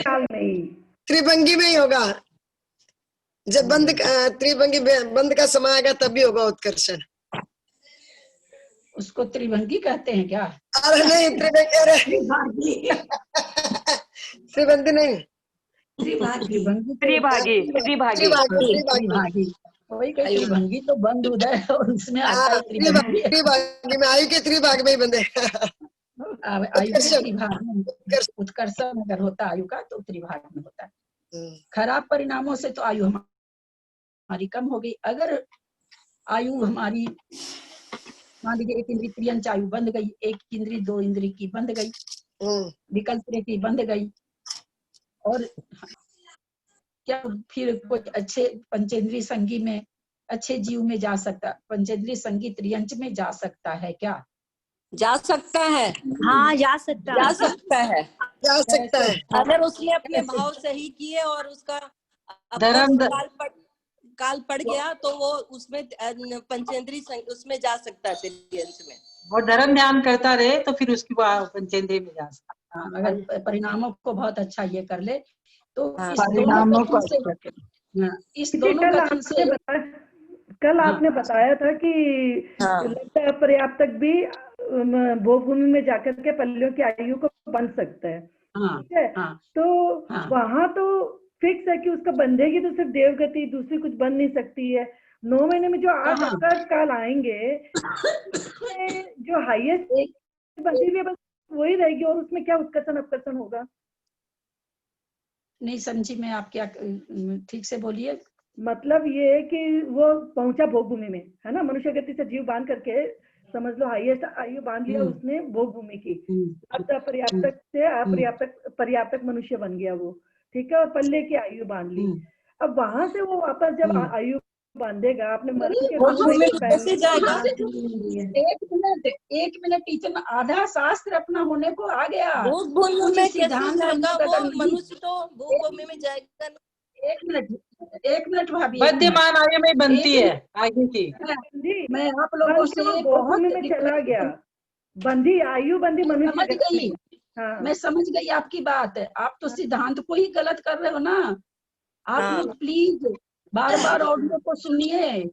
त्रिभंगी में ही होगा, जब त्रिभंगी बंद का समय आएगा तब भी होगा उत्कर्षण। उसको त्रिभंगी कहते हैं क्या? अरे नहीं, त्रिभंगी त्रिभंगी नहीं, त्रिभागी। वही कही त्रिभंगी तो बंद उदय और उसमें आता है त्रिभंगी। त्रिभागी में, आयु के त्रिभाग में ही बंदे। आयु के त्रिभाग में उत्कर्षण अगर होता आयु का तो त्रिभाग में होता है। खराब परिणामों से तो आयु हमारी कम हो गई। अगर आयु हमारी मान लीजिए एक इंद्रिय त्रियंच आयु बंद गई, एक इंद्रिय 2 इंद्रिय की बंद गई, विकल्प की बंद गई, और क्या फिर कोई अच्छे पंचेंद्रिय संगी में, अच्छे जीव में जा सकता, पंचेंद्रिय संगी त्रियंच में जा सकता है क्या? जा सकता है, हाँ जा सकता है, जा सकता है, जा सकता है। अगर उसने अपने भाव सही किए और उसका काल पड़ गया तो वो उसमें पंचेंद्रिय उसमें जा सकता है त्रियंच में। वो धर्म ध्यान करता रहे तो फिर उसकी पंचेंद्रिय में जा सकता है। अगर परिणामों को बहुत अच्छा ये कर ले तो इस दोनों कथन से कल आपने बताया था कि लगता पर्याप्तक भी भोग भूमि में जाकर के पल्लियों की आयु को बंध सकता है, ठीक है? तो वहां तो फिक्स है कि उसका बंधेगी तो सिर्फ देवगति, दूसरी कुछ बंध नहीं सकती है। 9 महीने में जो 8 अपकर्ष काल आएंगे जो हाईएस्ट बंधी हुई बस वही रहेगी, और उसमें क्या उत्कर्षण अपकर्षण होगा? नहीं समझी मैं, आप क्या ठीक से बोलिए। मतलब ये है कि वो पहुंचा भोग भूमि में, है ना, मनुष्य गति से जीव बांध करके समझ लो हाईएस्ट आयु बांध लिया उसने भोग भूमि की, पर्याप्तक से पर्याप्तक मनुष्य बन गया वो, ठीक है, और पल्ले की आयु बांध ली। अब वहां से वो वापस जब आयु बांधेगा अपने मरण के एक मिनट टीचर में आधा शास्त्र अपना होने को आ गया। भोग भूमि में कैसे जाएगा वो मनुष्य, तो भोग भूमि में जाएगा। एक मिनट भाभी, बद्धिमान आयु में बनती है आयु की। मैं आप लोगों से बहुत में चला गया, बंधी आयु बंधी मनुष्य समझ गई। मैं समझ गई आपकी बात। आप तो सिद्धांत को ही गलत कर रहे हो ना। आप लोग प्लीज बार बार ऑडियो को सुनिए।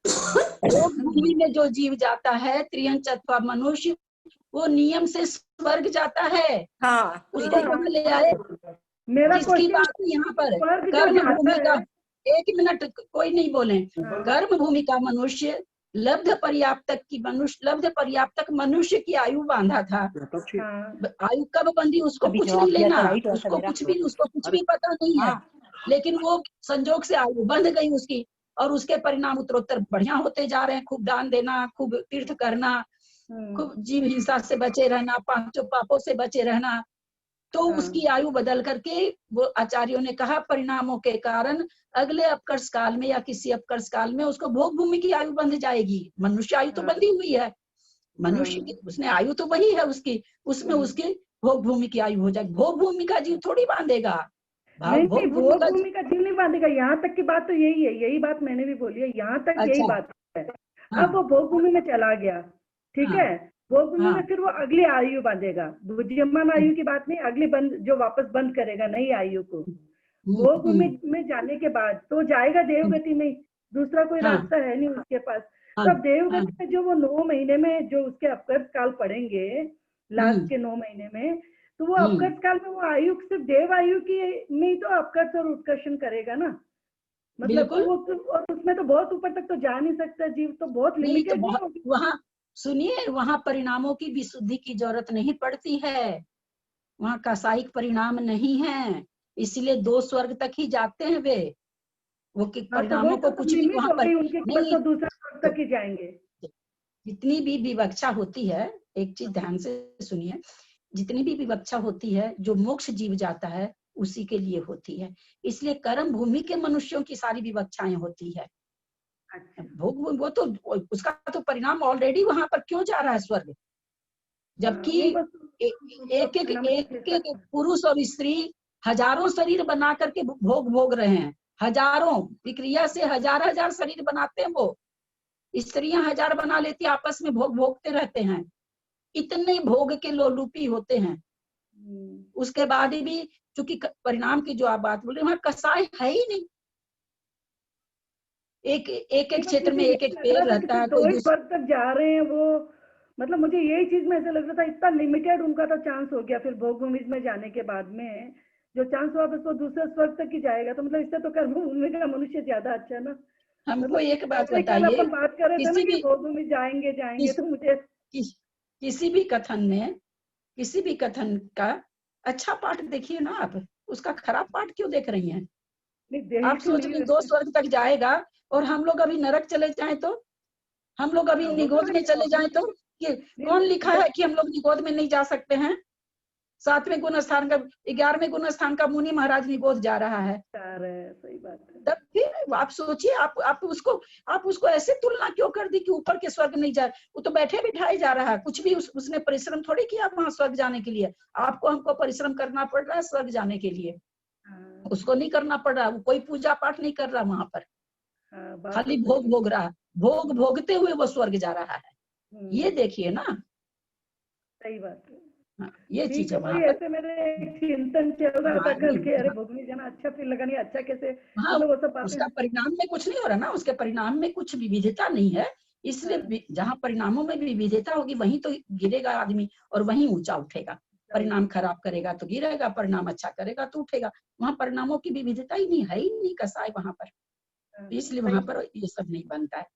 भोग भूमि में जो जीव जाता है त्रियंच अथवा मनुष्य, वो नियम से स्वर्ग जाता है। उसको कहाँ ले आए? किसकी बात है यहाँ पर? कर्म भूमि का, एक मिनट कोई नहीं बोले। कर्म भूमि का मनुष्य लब्ध पर्याप्तक मनुष्य की आयु बांधा था। आयु कब बंधी उसको कुछ नहीं लेना, उसको कुछ भी पता नहीं है, लेकिन वो संजोग से आयु बंध गई उसकी, और उसके परिणाम उत्तरोत्तर बढ़िया होते जा रहे हैं। खूब दान देना, खूब तीर्थ करना, खूब जीव हिंसा से बचे रहना, 5 पापों से बचे रहना, तो उसकी आयु बदल करके वो आचार्यों ने कहा परिणामों के कारण अगले अपकर्ष काल में या किसी अपकर्ष काल में उसको भोग भूमि की आयु बंध जाएगी। मनुष्य आयु तो बंधी हुई है, मनुष्य की उसने आयु तो वही है उसकी, उसमें उसकी भोग भूमि की आयु हो जाएगी। भोग भूमि का जीव थोड़ी बांधेगा, नहीं भोग भूमि का जीव नहीं बांधेगा। यहाँ तक की बात तो यही है, यही बात मैंने भी बोली है, यहाँ तक यही बात है। अब वो भोग भूमि में चला गया, ठीक है, भोग भूमि में फिर वो अगली आयु बांधेगा। बुद्धिमान आयु की बात नहीं, अगली बंद जो वापस बंद करेगा नई आयु को। भोग भूमि में जाने के बाद तो जाएगा देवगति में, दूसरा कोई रास्ता है नहीं उसके पास। तब देवगति में जो वो 9 महीने में जो उसके अपकर्ष काल पड़ेंगे, लास्ट के 9 महीने में, तो वो अपकर्ष काल में वो आयु सिर्फ देव आयु की में ही तो अपकर्ष और उत्कर्षण करेगा ना, मतलब वो और उसमें तो बहुत ऊपर तक तो जा नहीं सकता जीव, तो बहुत लिमिटेड है। वहाँ सुनिए, वहाँ परिणामों की विशुद्धि की जरूरत नहीं पड़ती है, वहाँ कासायिक परिणाम नहीं है, इसलिए 2 स्वर्ग तक ही जाते हैं वे। वो परिणामों को कुछ भी वहाँ पर नहीं, तो दूसरा स्वर्ग तक ही जाएंगे। जितनी भी विवक्षा होती है, एक चीज ध्यान से सुनिए, जितनी भी विवक्षा होती है जो मोक्ष जीव जाता है उसी के लिए होती है, इसलिए कर्म भूमि के मनुष्यों की सारी विवक्षाएं होती है। भोग वो तो उसका तो परिणाम ऑलरेडी वहां पर क्यों जा रहा है स्वर्ग, जबकि एक पुरुष और स्त्री हजारों शरीर बना करके भोग भोग रहे हैं, हजारों प्रक्रिया से हजार शरीर बनाते हैं वो, स्त्रियां 1000 बना लेती आपस में भोग भोगते रहते हैं, इतने भोग के लोलुपी होते हैं। उसके बाद भी चूंकि परिणाम की जो आप बात बोल रहे हैं, वहां कसाय है ही नहीं, एक क्षेत्र में एक पेड़ रहता है। तो इस वर्ग तक जा रहे हैं वो, मतलब मुझे यही चीज में ऐसा लग रहा था, इतना लिमिटेड उनका तो चांस हो गया। फिर भोग भूमि में जाने के बाद में जो चांस हुआ बस वो दूसरे स्वर्ग तक ही जाएगा, तो मतलब इससे तो कर्म भूमि का मनुष्य ज्यादा अच्छा ना। हमको एक बात बताइए, अपन बात कर रहे थे ना कि भोग भूमि जाएंगे तो मुझे किसी भी कथन का अच्छा पाठ देखिए ना आप, उसका खराब पाठ क्यों देख रही हैं? आप सोच रही 2 स्वर्ग तक जाएगा और हम लोग अभी नरक चले जाएं तो, हम लोग अभी निगोद में चले जाएं तो, कि कौन लिखा है कि हम लोग निगोद में नहीं जा सकते हैं? 7वें गुण स्थान का 11वें गुण स्थान का मुनि महाराज निगोद जा रहा है। सही बात है। तब फिर आप सोचिए, आप उसको ऐसे तुलना क्यों कर दी कि ऊपर के स्वर्ग नहीं जाए? वो तो बैठे बिठाए जा रहा है, कुछ भी उसने परिश्रम थोड़ी किया वहां स्वर्ग जाने के लिए। आपको हमको परिश्रम करना पड़ रहा है स्वर्ग जाने के लिए, उसको नहीं करना पड़ रहा, वो कोई पूजा पाठ नहीं कर रहा वहां पर, खाली भोग भोग रहा, भोग भोगते हुए वो स्वर्ग जा रहा है। ये देखिए ना, सही बात है। ये चीज है वहां ऐसे मेरे चिंतन चल रहा था कल के, अरे भोग में जाना अच्छा, फिर लगा नहीं अच्छा कैसे, वो सब बातें। उसका परिणाम में कुछ नहीं हो रहा ना, उसके परिणाम में कुछ विविधता नहीं है, इसलिए जहाँ परिणामों में विविधता होगी वहीं तो गिरेगा आदमी और वहीं ऊंचा उठेगा। परिणाम खराब करेगा तो गिरेगा, परिणाम अच्छा करेगा तो उठेगा। वहाँ परिणामों की विविधता ही नहीं है, ही नहीं कसाय वहां पर, इसलिए वहां पर ये सब नहीं बनता है।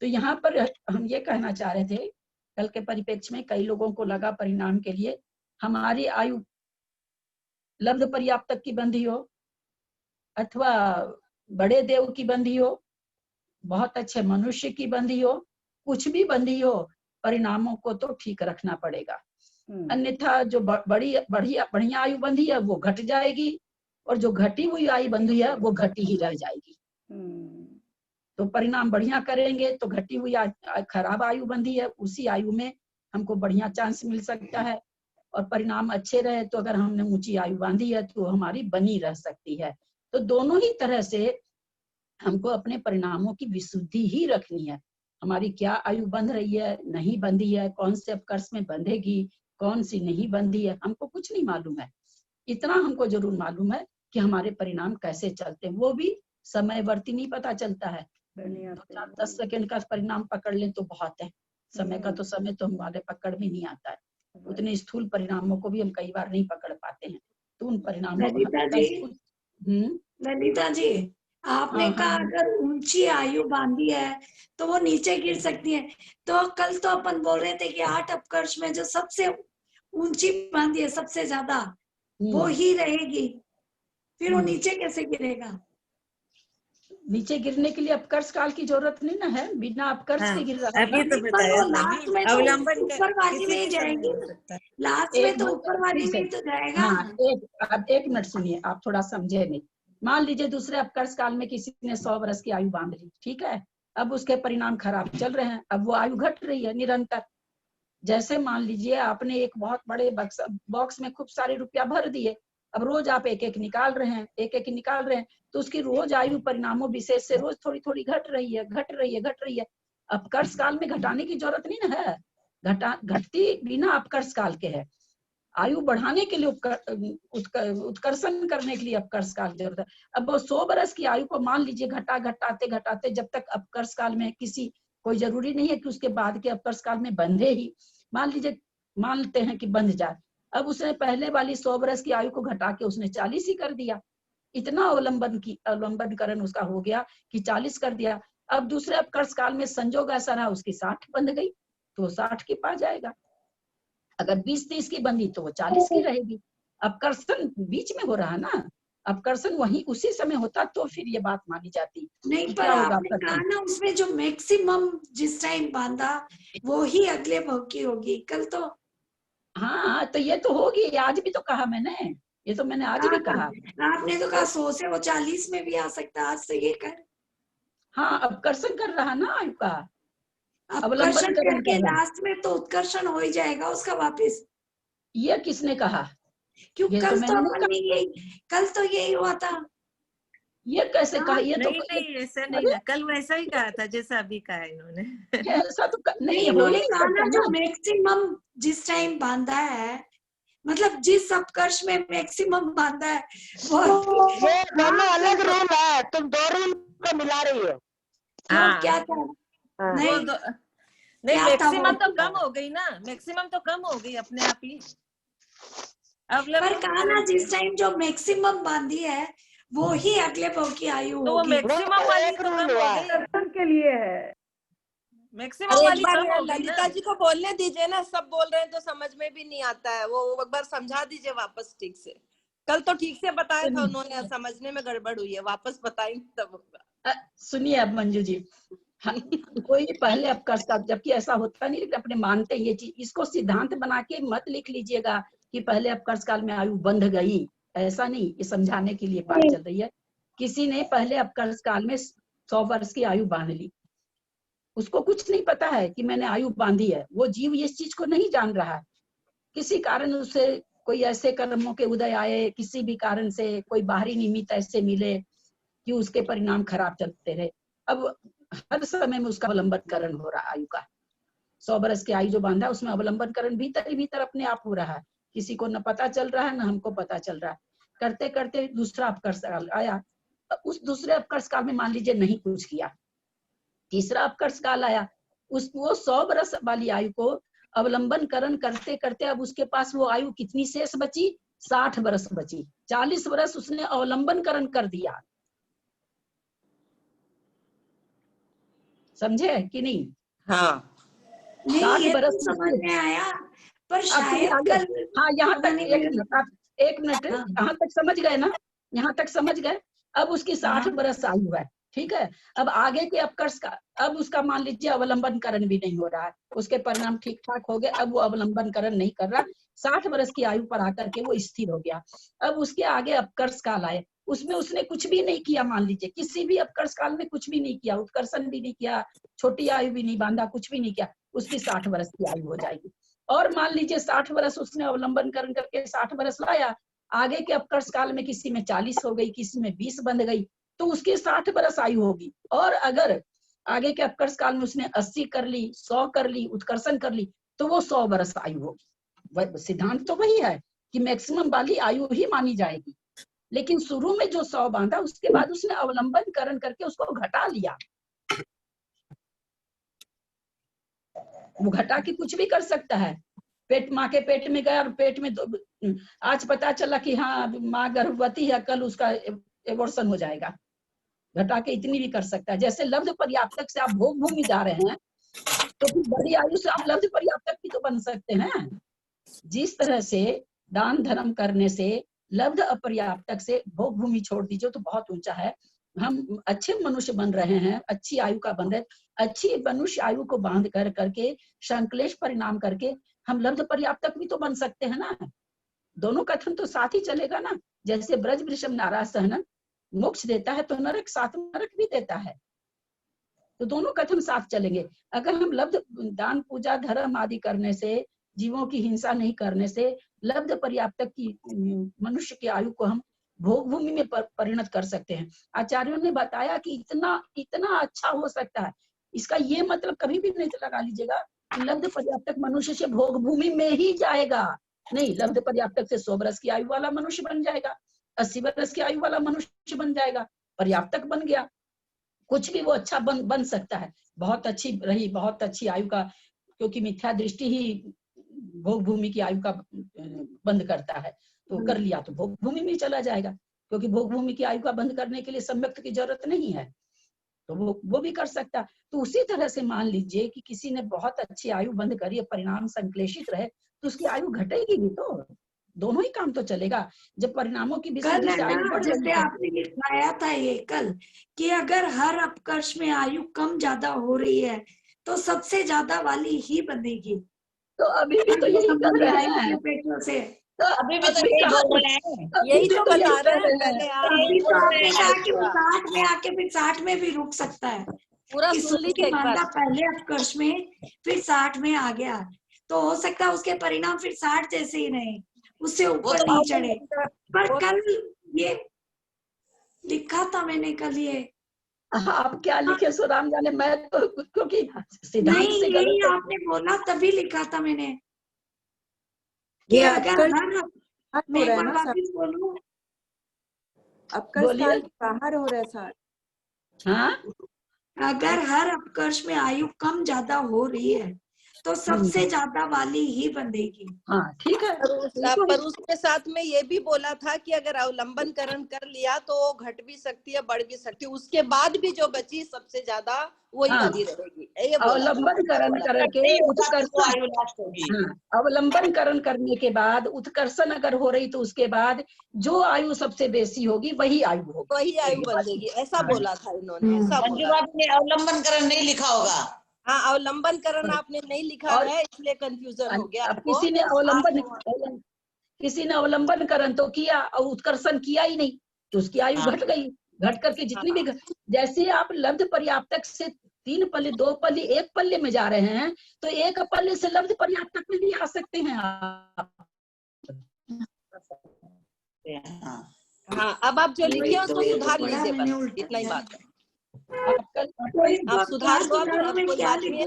तो यहाँ पर हम ये कहना चाह रहे थे, कल के परिप्रेक्ष्य में कई लोगों को लगा परिणाम के लिए हमारी आयु लब्ध पर्याप्त तक की बंधी हो, अथवा बड़े देव की बंधी हो, बहुत अच्छे मनुष्य की बंधी हो, कुछ भी बंधी हो, परिणामों को तो ठीक रखना पड़ेगा, अन्यथा जो बढ़िया आयु बंधी है वो घट जाएगी, और जो घटी हुई आयु बंधी है वो घटी ही रह जाएगी। तो परिणाम बढ़िया करेंगे तो घटी हुई खराब आयु बंधी है, उसी आयु में हमको बढ़िया चांस मिल सकता है, और परिणाम अच्छे रहे तो अगर हमने ऊंची आयु बांधी है तो हमारी बनी रह सकती है। तो दोनों ही तरह से हमको अपने परिणामों की विशुद्धि ही रखनी है। हमारी क्या आयु बंध रही है, नहीं बंधी है, कौन से अपकर्ष में बंधेगी, कौन सी नहीं बंधी है, हमको कुछ नहीं मालूम है। इतना हमको जरूर मालूम है कि हमारे परिणाम कैसे चलते हैं, वो भी समयवर्ती नहीं पता चलता है। 10 सेकंड का परिणाम पकड़ लें तो बहुत है, समय का तो समय तो हमारे पकड़ में नहीं आता है, उतने स्थूल परिणामों को भी हम कई बार नहीं पकड़ पाते हैं। तो उन परिणामों ललिता जी आपने कहा अगर ऊंची आयु बांधी है तो वो नीचे गिर सकती है, तो कल तो अपन बोल रहे थे कि 8 अपकर्ष में जो सबसे ऊंची बांधी है सबसे ज्यादा वो ही रहेगी, फिर वो नीचे कैसे गिरेगा? नीचे गिरने के लिए अपकर्ष काल की जरूरत नहीं ना है, बिना अपकर्ष हाँ, के गिर रहा अभी तो है। बताया लास्ट में तो अवलंबन ऊपर वाली किसी में ही भी समय जाएगी, हो सकता है। लास्ट में एक तो मिनट, ऊपर वाली ठीक में है। ही तो जाएगा। हाँ, एक मिनट सुनिए, आप थोड़ा समझे नहीं। मान लीजिए दूसरे अपकर्ष काल में किसी ने 100 वर्ष की आयु बांध ली, ठीक है। अब उसके परिणाम खराब चल रहे हैं, अब वो आयु घट रही है निरंतर। जैसे मान लीजिए आपने एक बहुत बड़े बॉक्स में खूब सारे रुपया भर दिए, अब रोज आप एक एक निकाल रहे हैं, एक एक निकाल रहे हैं, तो उसकी रोज आयु परिणामों विशेष से रोज थोड़ी थोड़ी घट रही है, घट रही है, घट रही है। अपकर्ष काल में घटाने की जरूरत नहीं ना है, घटती बिना अपकर्ष काल के है। आयु बढ़ाने के लिए उत्कर्षण करने के लिए अपकर्ष काल जरूरत है। अब वो 100 वर्ष की आयु को मान लीजिए घटाते घटाते जब तक अपकर्ष काल में किसी, कोई जरूरी नहीं है कि उसके बाद के अपकर्ष काल में बंधे ही, मान लीजिए मानते हैं कि बंध जाए। अब उसने पहले वाली 100 वर्ष की आयु को घटा के उसने 40 ही कर दिया। इतना अवलंबनकरण उसका हो गया कि 40 कर दिया। अब दूसरे अपकर्ष काल में संजोग ऐसा रहा उसकी 60 बंध गई, तो 60 के पास जाएगा। अगर 20-30 की बंधी तो वो 40 की रहेगी। अपकर्षण बीच में हो रहा ना, अपकर्षण वही उसी समय होता तो फिर ये बात मानी जाती। नहीं, पर आपने कहा ना उसमें जो मैक्सिमम जिस टाइम बांधा वो ही अगले भाव की होगी। कल तो हाँ, तो ये तो होगी, आज भी तो कहा मैंने, ये तो मैंने आज भी कहा। आपने तो कहा 100 से वो 40 में भी आ सकता, आज से ये कर। हाँ, अपकर्षण कर रहा ना आयु का, अपकर्षण करके लास्ट में तो उत्कर्षण हो ही जाएगा उसका वापस। ये किसने कहा? क्यों कल तो अपन ने यही, कल तो यही हुआ था। ये कैसे कहा? ये तो नहीं ऐसा नहीं है, कल वैसा ही कहा था जैसा अभी कहा इन्होंने। ऐसा तो नहीं, इन्होंने कहा ना जो मैक्सिमम जिस टाइम बांधा है, मतलब जिस अपकर्ष में मैक्सिमम बांधा है वो ये दोनों अलग रूल है, तुम दो रूल को मिला रही हो। क्या था? नहीं मैक्सिमम तो कम हो गई ना, मैक्सिमम तो कम हो गई अपने आप ही। पर कहा ना जिस टाइम जो मैक्सिमम बांधी है वो ही अगले भाव की आयु होगी। तो वो मैक्सिमम वाली तो कम हो गई, के लिए है मैक्सिमम वाली कम हो गई ना। ललिता जी को बोलने दीजिए ना, सब बोल रहे हैं तो समझ में भी नहीं आता है, वो एक बार समझा दीजिए वापस ठीक से। कल तो ठीक से बताया था उन्होंने, समझने में गड़बड़ हुई है, वापस बताएंगे तब होगा। सुनिए अब मंजू जी, हाँ, कोई पहले अपकर्ष काल, जबकि ऐसा होता नहीं, लेकिन अपने मानते ये चीज, इसको सिद्धांत बना के मत लिख लीजिएगा कि पहले अपकर्ष काल में आयु बंध गई, ऐसा नहीं, ये समझाने के लिए बात चल रही है। किसी ने पहले अपकर्ष काल में 100 वर्ष की आयु बांध ली, उसको कुछ नहीं पता है कि मैंने आयु बांधी है, वो जीव इस चीज को नहीं जान रहा है। किसी कारण उसे कोई ऐसे कर्मों के उदय आए, किसी भी कारण से कोई बाहरी निमित्त ऐसे मिले कि उसके परिणाम खराब चलते रहे। अब हर समय में उसका अवलंबनकरण हो रहा है आयु का। 100 वर्ष की आयु जो बांधा है उसमें अवलंबनकरण भीतर ही भीतर अपने आप हो रहा है, किसी को न पता चल रहा है न हमको पता चल रहा है। करते करते दूसरा अपकर्ष काल आया, उस दूसरे अपकर्ष काल में मान लीजिए नहीं कुछ किया, तीसरा अपकर्ष काल आया, वो 100 वर्ष वाली आयु को अवलंबनकरण करते करते अब उसके पास वो आयु कितनी शेष बची? 60 वर्ष बची। 40 वर्ष उसने अवलंबनकरण कर दिया, समझे कि नहीं? हाँ, 60 वर्ष समझ में आया, पर शायद कल, हाँ, यहाँ तक एक मिनट यहाँ तक समझ गए ना, यहाँ तक समझ गए। अब उसकी 60 वर्ष आयु है, ठीक है। अब आगे के अपकर्ष का, अब उसका मान लीजिए अवलंबनकरण भी नहीं हो रहा है, उसके परिणाम ठीक ठाक हो गए, अब वो अवलंबनकरण नहीं कर रहा, 60 वर्ष की आयु पर आकर के वो स्थिर हो गया। अब उसके आगे अपकर्ष काल आए, उसमें उसने कुछ भी नहीं किया, मान लीजिए किसी भी अपकर्ष काल में कुछ भी नहीं किया, उत्कर्षण भी नहीं किया, छोटी आयु भी नहीं बांधा, कुछ भी नहीं किया, उसकी 60 वर्ष की आयु हो जाएगी। और मान लीजिए 60 वर्ष उसने अवलंबनकरण करके 60 वर्ष लाया, आगे के अपकर्ष काल में किसी में 40 हो गई, किसी में 20 बंध गई, तो उसकी 60 वर्ष आयु होगी। और अगर आगे के अपकर्ष काल में उसने 80 कर ली, 100 कर ली, उत्कर्षण कर ली, तो वो 100 वर्ष आयु होगी। सिद्धांत तो वही है कि मैक्सिमम वाली आयु ही मानी जाएगी, लेकिन शुरू में जो 100 बांधा उसके बाद उसने अवलंबनकरण करके उसको घटा लिया। वो घटा के कुछ भी कर सकता है। माँ के पेट में गया और पेट में आज पता चला कि हाँ माँ गर्भवती है, कल उसका एबॉर्शन हो जाएगा, घटा के इतनी भी कर सकता है। जैसे लब्ध पर्याप्तक से आप भोग भूमि जा रहे हैं, तो फिर बड़ी आयु से आप लब्ध पर्याप्तक भी तो बन सकते हैं। जिस तरह से दान धर्म करने से लब्ध अपर्याप्तक से भोग भूमि छोड़ दीजिए तो बहुत ऊंचा है, हम अच्छे मनुष्य बन रहे हैं, अच्छी आयु का बन रहे, अच्छी मनुष्य आयु को बांध कर करके संक्लेश परिणाम करके हम लब्ध पर्याप्तक भी तो बन सकते हैं ना। दोनों कथन तो साथ ही चलेगा ना। जैसे ब्रज वृषभ नाराज सहनन मोक्ष देता है तो नरक साथ नरक भी देता है, तो दोनों कथन साथ चलेंगे। अगर हम लब्ध दान पूजा धर्म आदि करने से, जीवों की हिंसा नहीं करने से लब्ध पर्याप्तक की मनुष्य की आयु को हम भोग भूमि में परिणत कर सकते हैं। आचार्यों ने बताया कि इतना इतना अच्छा हो सकता है। इसका ये मतलब कभी भी नहीं लगा लीजिएगा कि लब्ध पर्याप्तक मनुष्य से भोग भूमि में ही जाएगा। नहीं, लब्ध पर्याप्तक से 100 वर्ष की आयु वाला मनुष्य बन जाएगा, 80 वर्ष की आयु वाला मनुष्य बन जाएगा, पर्याप्तक बन गया। कुछ भी वो अच्छा बन सकता है। बहुत अच्छी रही, बहुत अच्छी आयु का, क्योंकि मिथ्या दृष्टि ही भोग भूमि की आयु का बंद करता है, तो कर लिया तो भोग भूमि में चला जाएगा, क्योंकि भोग भूमि की आयु का बंद करने के लिए सम्यक्त की जरूरत नहीं है, तो वो भी कर सकता। तो उसी तरह से मान लीजिए कि किसी ने बहुत अच्छी आयु बंद करी, परिणाम संक्लेशित रहे, तो उसकी आयु घटेगी भी, तो दोनों ही काम तो चलेगा। जब परिणामों की कल विशेष आयु बढ़ जैसे रही है, आपने लिखाया था ये कल कि अगर हर अपकर्ष में आयु कम ज्यादा हो रही है तो सबसे ज्यादा वाली ही बनेगी। तो अभी भी तो यही कर रहे हैं, पेटों से तो अभी भी तो यही बोल रहे हैं, यही तो बता रहे हैं। पहले अभी तो आपने कहा कि वो 60 में आके फिर 60 में भी रुक सकता है। पूरा कि सुन लीजिए एक मानता बार। पहले अपकर्ष में फिर 60 में आ गया, तो हो सकता है उसके परिणाम फिर 60 जैसे ही रहे, उससे ऊपर नहीं चढ़े। पर कल ये लिखा था मैंने कल ये। आप क्या लिखे सो राम जाने, मैं तो क्योंकि सिद्धांत नहीं, से यही गलत आपने बोला तभी लिखा था मैंने कि ये अगर अपकर्ष मैं हो एक रहा है बार ना वापिस बोलूं, अपकर्ष काल के बाहर हो रहा है सर। हाँ, अगर हर अपकर्ष में आयु कम ज्यादा हो रही है तो सबसे ज्यादा वाली ही बंधेगी। हाँ ठीक है। पर उसके साथ में ये भी बोला था कि अगर अवलंबन करण कर लिया तो घट भी सकती है, बढ़ भी सकती है, उसके बाद भी जो बची सबसे ज्यादा वही हाँ, बनी रहेगी। ये अवलंबन करण करके उत्कर्षण, अवलंबन करण करने के बाद उत्कर्षण अगर हो रही तो उसके बाद जो आयु सबसे बेसी होगी वही आयु होगी, वही आयु बनेगी, ऐसा बोला था इन्होंने। ऐसा मंजू भाभी ने अवलंबन करण नहीं लिखा होगा। हाँ, अवलंबन करण आपने नहीं लिखा है, इसलिए कंफ्यूजन हो गया अब आपको। किसी ने अवलंबन करण तो किया और उत्कर्षण किया ही नहीं, तो उसकी आयु घट गई। घट करके जितनी भी जैसे आप लब्ध पर्याप्तक से 3 पल्ले 2 पल्ले 1 पल्ले में जा रहे हैं, तो 1 पल्ले से लब्ध पर्याप्तक में भी आ सकते हैं आप। हाँ, अब आप जो लिखे उसको सुधार लीजिए, बस इतना ही बात है। आप सुधार दो, अब कोई बात नहीं है।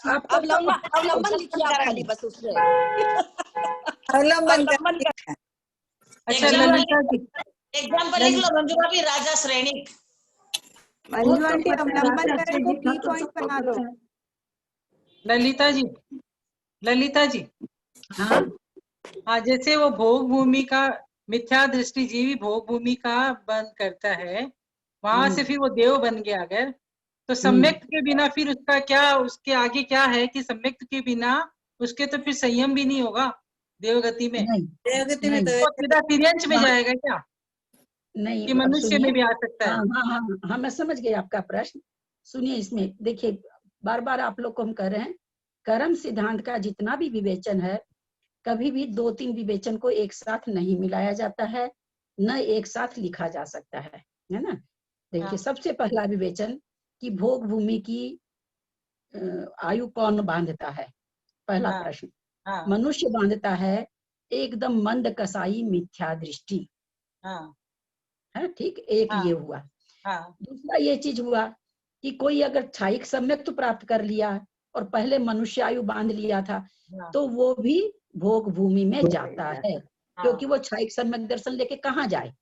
अवलंबन लिखिए आप खाली, बस उसमें अवलंबन। अच्छा ललिता जी, एग्जाम्पल लिख लो मंजू भाभी, राजा श्रेणी। मंजू आंटी अवलंबन करण को की पॉइंट बना लो। ललिता जी हाँ, जैसे वो भोग भूमि का मिथ्या दृष्टि जीवी भोग भूमि का बंद करता है, वहां से फिर वो देव बन गया अगर, तो सम्यक्त के बिना फिर उसका क्या, उसके आगे क्या है कि सम्यक्त के बिना उसके तो फिर संयम भी नहीं होगा देवगति में। देवगति में तो सीधा तिर्यंश में जाएगा क्या? नहीं, कि मनुष्य में भी आ सकता है? हाँ, मैं समझ गई आपका प्रश्न। सुनिए, इसमें देखिए, बार बार आप लोग को हम कह रहे हैं, कर्म सिद्धांत का जितना भी विवेचन है, कभी भी 2-3 विवेचन को एक साथ नहीं मिलाया जाता है, न एक साथ लिखा जा सकता है ना। देखिए, सबसे पहला विवेचन कि भोग भूमि की आयु कौन बांधता है, पहला प्रश्न। मनुष्य बांधता है, एकदम मंद कसाई मिथ्या दृष्टि है, ठीक, एक ये हुआ। दूसरा ये चीज हुआ कि कोई अगर क्षायिक सम्यक तो प्राप्त कर लिया और पहले मनुष्य आयु बांध लिया था, तो वो भी भोग भूमि में जाता है, क्योंकि वो क्षायिक सम्यक दर्शन लेके कहाँ जाए,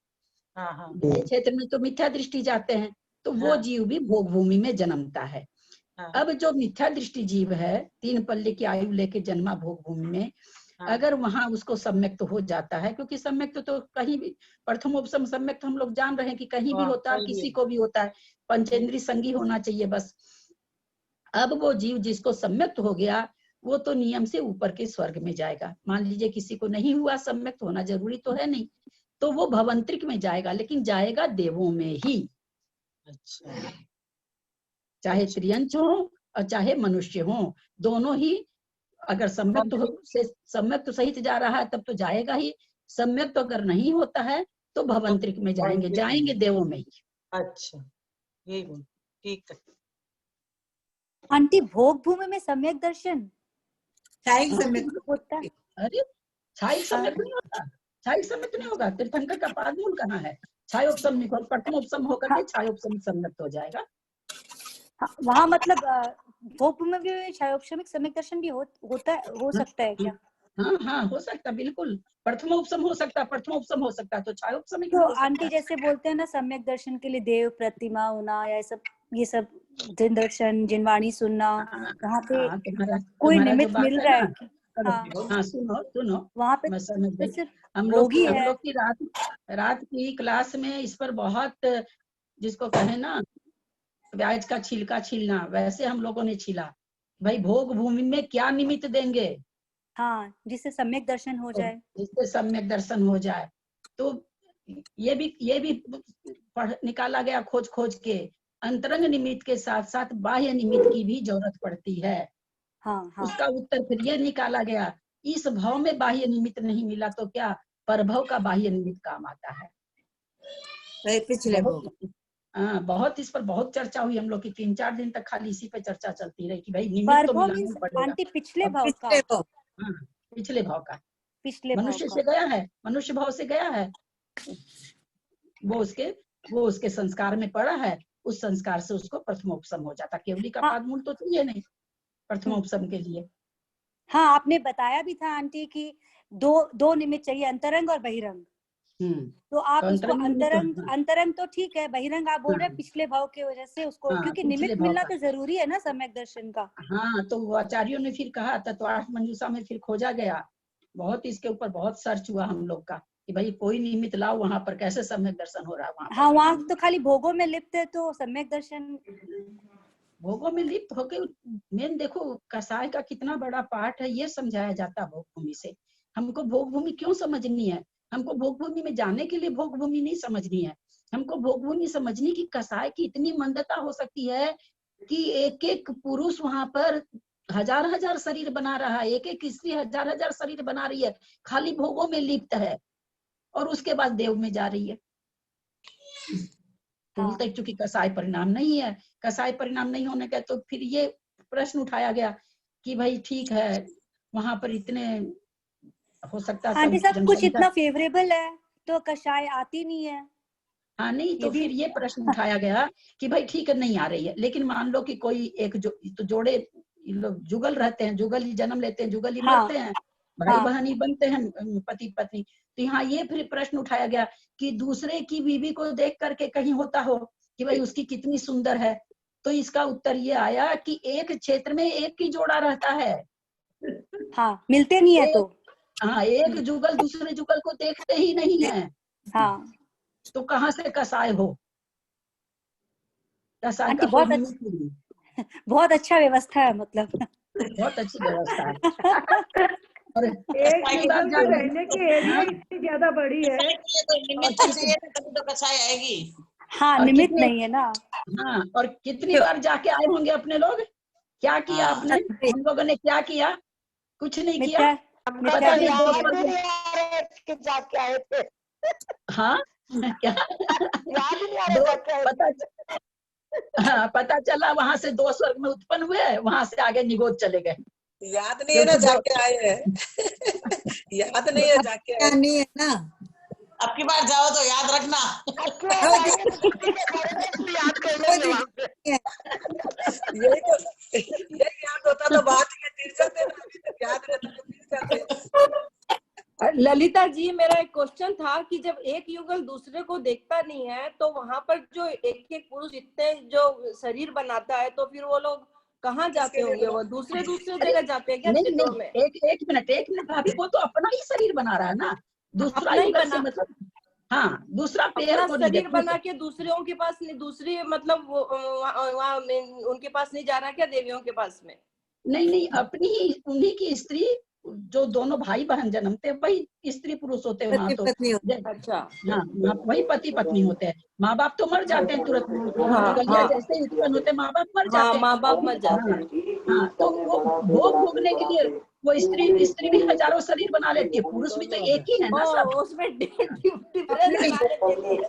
क्षेत्र में तो मिथ्या दृष्टि जाते हैं, तो वो जीव भी भोग भूमि में जन्मता है। अब जो मिथ्या दृष्टि जीव है, 3 पल्ले की आयु लेके जन्मा भोग भूमि में, अगर वहां उसको सम्यक तो हो जाता है, क्योंकि सम्यक तो कहीं भी, प्रथमोपसम सम्यक तो हम लोग जान रहे हैं कि कहीं भी होता है, किसी को भी होता है, पंचेंद्रीय संगी होना चाहिए बस। अब वो जीव जिसको सम्यक हो गया, वो तो नियम से ऊपर के स्वर्ग में जाएगा। मान लीजिए किसी को नहीं हुआ सम्यक, होना जरूरी तो है नहीं, तो वो भवंतरिक में जाएगा, लेकिन जाएगा देवों में ही। अच्छा, चाहे त्रियंच हो और चाहे मनुष्य हो, दोनों ही अगर सम्यक तो सहित जा रहा है तब तो जाएगा ही, सम्यक तो अगर नहीं होता है तो भवंतरिक में जाएंगे देवों में ही। अच्छा, यही बोल, ठीक है। आंटी भोग भूमि में सम्यक दर्शन होता है? अरे छाई सम्यक नहीं होता, छाई सम्यक नहीं होगा। तीर्थंकर का पादमूल कहाँ है? छायोपसमिक और प्रथमोपसम होकर के छायोपसमिक सम्यक हो जाएगा। हाँ, वहाँ मतलब भोग भूमि में भी छायोपसमिक सम्यक दर्शन भी होता है, हो सकता है क्या? हाँ हाँ हो सकता, बिल्कुल। प्रथमोपसम हो सकता, प्रथमोपसम हो सकता, तो छायोपसमिक तो आंटी जैसे बोलते हैं ना सम्यक दर्शन के लिए देव प्रतिमा होना या ये सब जिन दर्शन जिनवाणी सुनना, वहाँ पे कोई निमित्त मिल रहा है? हाँ सुनो वहाँ पे मैं समझ गई। सिर्फ हम लोग की रात की क्लास में इस पर बहुत, जिसको कहे ना प्याज का छिलका छीलना, वैसे हम लोगों ने छीला। भाई भोग भूमि में क्या निमित्त देंगे? हाँ, जिससे सम्यक दर्शन हो जाए, जिससे सम्यक दर्शन हो जाए। तो ये भी निकाला गया खोज के, अंतरंग निमित्त के साथ साथ बाह्य निमित्त की भी जरूरत पड़ती है। हाँ। उसका उत्तर फिर ये निकाला गया, इस भाव में बाह्य निमित्त नहीं मिला तो क्या परभव का बाह्य निमित्त काम आता है? पिछले बहुत इस पर बहुत चर्चा हुई हम लोग की, 3-4 दिन तक खाली इसी पे चर्चा चलती रही कि भाई निमित्त तो मिलाना पड़ेगा। आंटी पिछले भाव का, हाँ पिछले भाव का, पिछले मनुष्य से गया है, मनुष्य भाव से गया है, वो उसके संस्कार में पड़ा है, उस संस्कार से उसको प्रथमोपसम हो जाता। केवली का पादमूल तो चाहिए नहीं प्रथमोपसम के लिए। हाँ, आपने बताया भी था आंटी कि दो निमित्त चाहिए, अंतरंग और बहिरंग। तो आप उसको अंतरंग तो ठीक है, बहिरंग आप बोल रहे हैं पिछले भाव की वजह से उसको, क्योंकि निमित्त मिलना तो जरूरी है ना सम्यक दर्शन का। हाँ, तो वो आचार्यों ने फिर कहा, तत्वार्थ मंजूषा में फिर खोजा गया, बहुत इसके ऊपर बहुत सर्च हुआ हम लोग का कि भाई कोई निमित्त लाओ वहां पर, कैसे सम्यक दर्शन हो रहा है वहां। हाँ, वहाँ तो खाली भोगों में लिप्त है, तो सम्यक दर्शन भोगों में लिप्त होके मेन देखो कसाय का कितना बड़ा पार्ट है, ये समझाया जाता भोग भूमि से। हमको भोग भूमि क्यों समझनी है? हमको भोग भूमि में जाने के लिए भोग भूमि नहीं समझनी है, हमको भोग भूमि समझनी की कसाय की इतनी मंदता हो सकती है कि एक एक पुरुष वहां पर हजार शरीर बना रहा है, एक एक स्त्री हजार शरीर बना रही है, खाली भोगों में लिप्त है और उसके बाद देव में जा रही है। बोलते चूंकि कसाय परिणाम नहीं है, कसाय परिणाम नहीं होने का तो फिर ये प्रश्न उठाया गया कि भाई ठीक है वहां पर इतने हो सकता है सब कुछ इतना फेवरेबल है तो कसाय आती नहीं है। हाँ नहीं, तो फिर ये प्रश्न उठाया गया कि भाई ठीक है नहीं आ रही है, लेकिन मान लो कि कोई एक तो जोड़े लोग जुगल रहते हैं, जुगल ही जन्म लेते हैं, जुगल ही मरते हैं, भाई बहन ही बनते हैं पति पत्नी। तो यहाँ ये फिर प्रश्न उठाया गया कि दूसरे की बीवी को देख करके कहीं होता हो कि भाई उसकी कितनी सुंदर है, तो इसका उत्तर ये आया कि एक क्षेत्र में एक ही जोड़ा रहता है। हाँ, मिलते नहीं है तो हाँ, एक जुगल दूसरे जुगल को देखते ही नहीं है। हाँ, तो कहाँ से कसाय हो? कसाय का बहुत अच्छा व्यवस्था है, मतलब बहुत अच्छी व्यवस्था है। और एक जुगल में रहने की एरिया इतनी ज्यादा बड़ी है, तभी तो कसाई आएगी। हाँ, निमित्त नहीं है ना। हाँ, और कितनी बार जाके आए होंगे अपने लोग, क्या किया आपने? हम लोगों ने क्या किया? कुछ नहीं किया। जाके आए थे। हाँ क्या पता चला वहां से 2 स्वर्ग में उत्पन्न हुए, वहां से आगे निगोद चले गए। याद नहीं है ना जाके आए हैं। याद नहीं है जाके आए नहीं है ना। अब की बार जाओ तो याद रखना। ये याद होता तो बात तीर जाते ना, अभी तक याद रहता तो तीर जाते। ललिता जी, मेरा एक क्वेश्चन था कि जब एक युगल दूसरे को देखता नहीं है तो वहां पर जो एक एक पुरुष इतने जो शरीर बनाता है, तो फिर वो लोग कहाँ जाते होंगे? वो दूसरे जगह जाते हैं क्या? नहीं, में? एक मिनट भाभी, वो तो अपना ही शरीर बना रहा है ना, दूसरा युगल से मतलब। हाँ, दूसरा पेड़ को शरीर बना के दूसरों के पास नहीं, दूसरी मतलब वहाँ उनके पास नहीं जा रहा क्या? देवियों के पास में नहीं, अपनी ही उन्हीं की स्त्री जो दोनों भाई बहन जन्मते हैं वही स्त्री पुरुष होते हैं वहाँ तो। अच्छा हाँ, वही पति पत्नी होते हैं। माँ बाप तो मर जाते हैं तुरंत, गलिया जैसे ही उत्पन्न होते हैं माँ बाप मर जाते हैं। माँ बाप मर जाते हैं। हाँ, तो वो भोग भोगने के लिए वो स्त्री भी हजारों शरीर बना लेती है, पुरुष भी तो एक ही है ना सब। उसमें डिफरेंस लाने के लिए,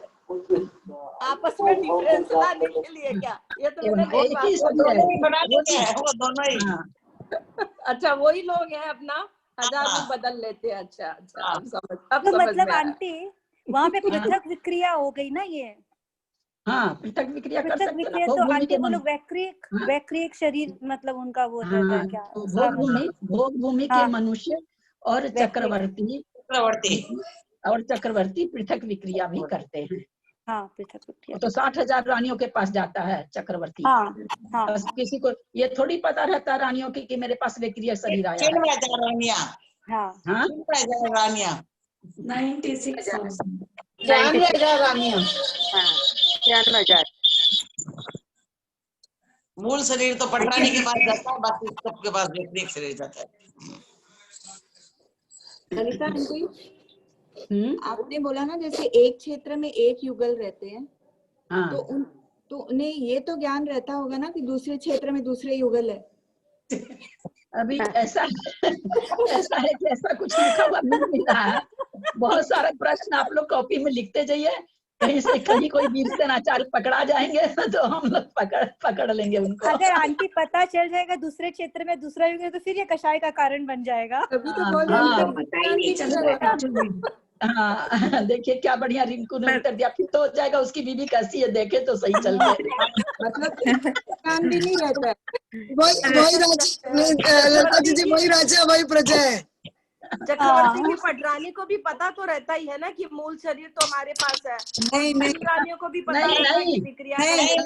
आपस में डिफरेंस लाने के लिए क्या? ये तो मैंने एक ही शरीर है वो दोनों ही। अच्छा, वही लोग हैं, अपना हजार रूप बदल लेते हैं। अच्छा अच्छा, अब तो समझ मतलब में आया। आंटी वहाँ पे पृथक विक्रिया हो गई ना ये। हाँ, पृथक विक्रिया कर पृथक सकते हैं विक्रिया ना। तो आंटी वो लोग वैक्रिक शरीर मतलब उनका वो रहता है क्या? भोग भूमि के मनुष्य और चक्रवर्ती पृथक विक्रिया भी करते हैं। हाँ, पृथक विक्रिया तो 60,000 रानियों के पास जाता है चक्रवर्ती। हाँ। बस किसी को ये थोड़ी पता रहता है रानियों की कि मेरे पास विक्रिया शरीर आया है। 96,000 रानियां। हाँ, 96,000 रानियां। 96,000 रानियां। 96,000। मूल शरीर तो पटरानी के पास जाता है, बाकी सबके पास वैक्रिक शरीर जाता है। ललिता आंटी, आपने बोला ना जैसे एक क्षेत्र में एक युगल रहते हैं, तो उन्हें ये तो ज्ञान रहता होगा ना कि दूसरे क्षेत्र में दूसरे युगल है। अभी ऐसा है कि ऐसा कुछ लिखा हुआ नहीं रहा है। बहुत सारे प्रश्न आप लोग कॉपी में लिखते जाइए, कहीं से कहीं कोई वीर सेनाचार्य पकड़ा जाएंगे तो हम लोग पकड़ लेंगे उनको। अगर आंटी पता चल जाएगा दूसरे क्षेत्र में दूसरा युग है तो फिर ये कषाय का कारण बन जाएगा। पता ही नहीं चलेगा। हाँ, देखिए क्या बढ़िया रिंकू ने उत्तर दिया। फिर तो हो जाएगा उसकी बीवी कैसी है देखे तो सही चल के। मतलब ज्ञान भी नहीं रहता है। ललिता जी वही राजा वही प्रजा है। चक्रवर्ती की पटरानी को भी पता तो रहता ही है ना कि मूल शरीर तो हमारे पास है। नहीं रानियों को भी पता रहता है कि विक्रिया नहीं,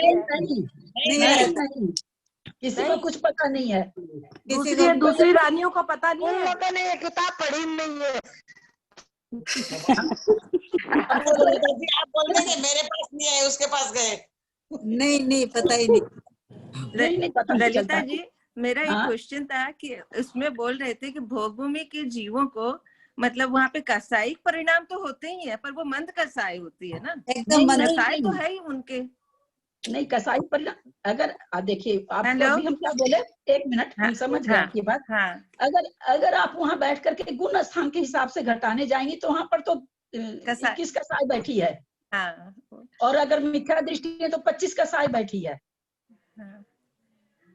किसी को कुछ पता नहीं है। दूसरी रानियों को पता नहीं है। लोगों ने ये किताब पढ़ी नहीं है। आप बोल देंगे मेरे पास नहीं है, उसके पास गए। नहीं पता ही नहीं। ललिता जी, मेरा एक क्वेश्चन था कि उसमें बोल रहे थे कि भोग भूमि के जीवों को मतलब वहाँ पे कसाई परिणाम तो होते ही है, पर वो मंद कसाई होती है ना। एकदम कसाई तो है ही उनके। नहीं, कसाई परिणाम अगर देखिए आप अभी हम क्या बोले, एक मिनट हम समझ गए आपकी बात। अगर आप वहाँ बैठ करके गुण स्थान के हिसाब से घटाने जाएंगी तो वहाँ पर तो 21 कसाई बैठी है। और अगर मिथ्या दृष्टि है तो 25 कसाई बैठी है।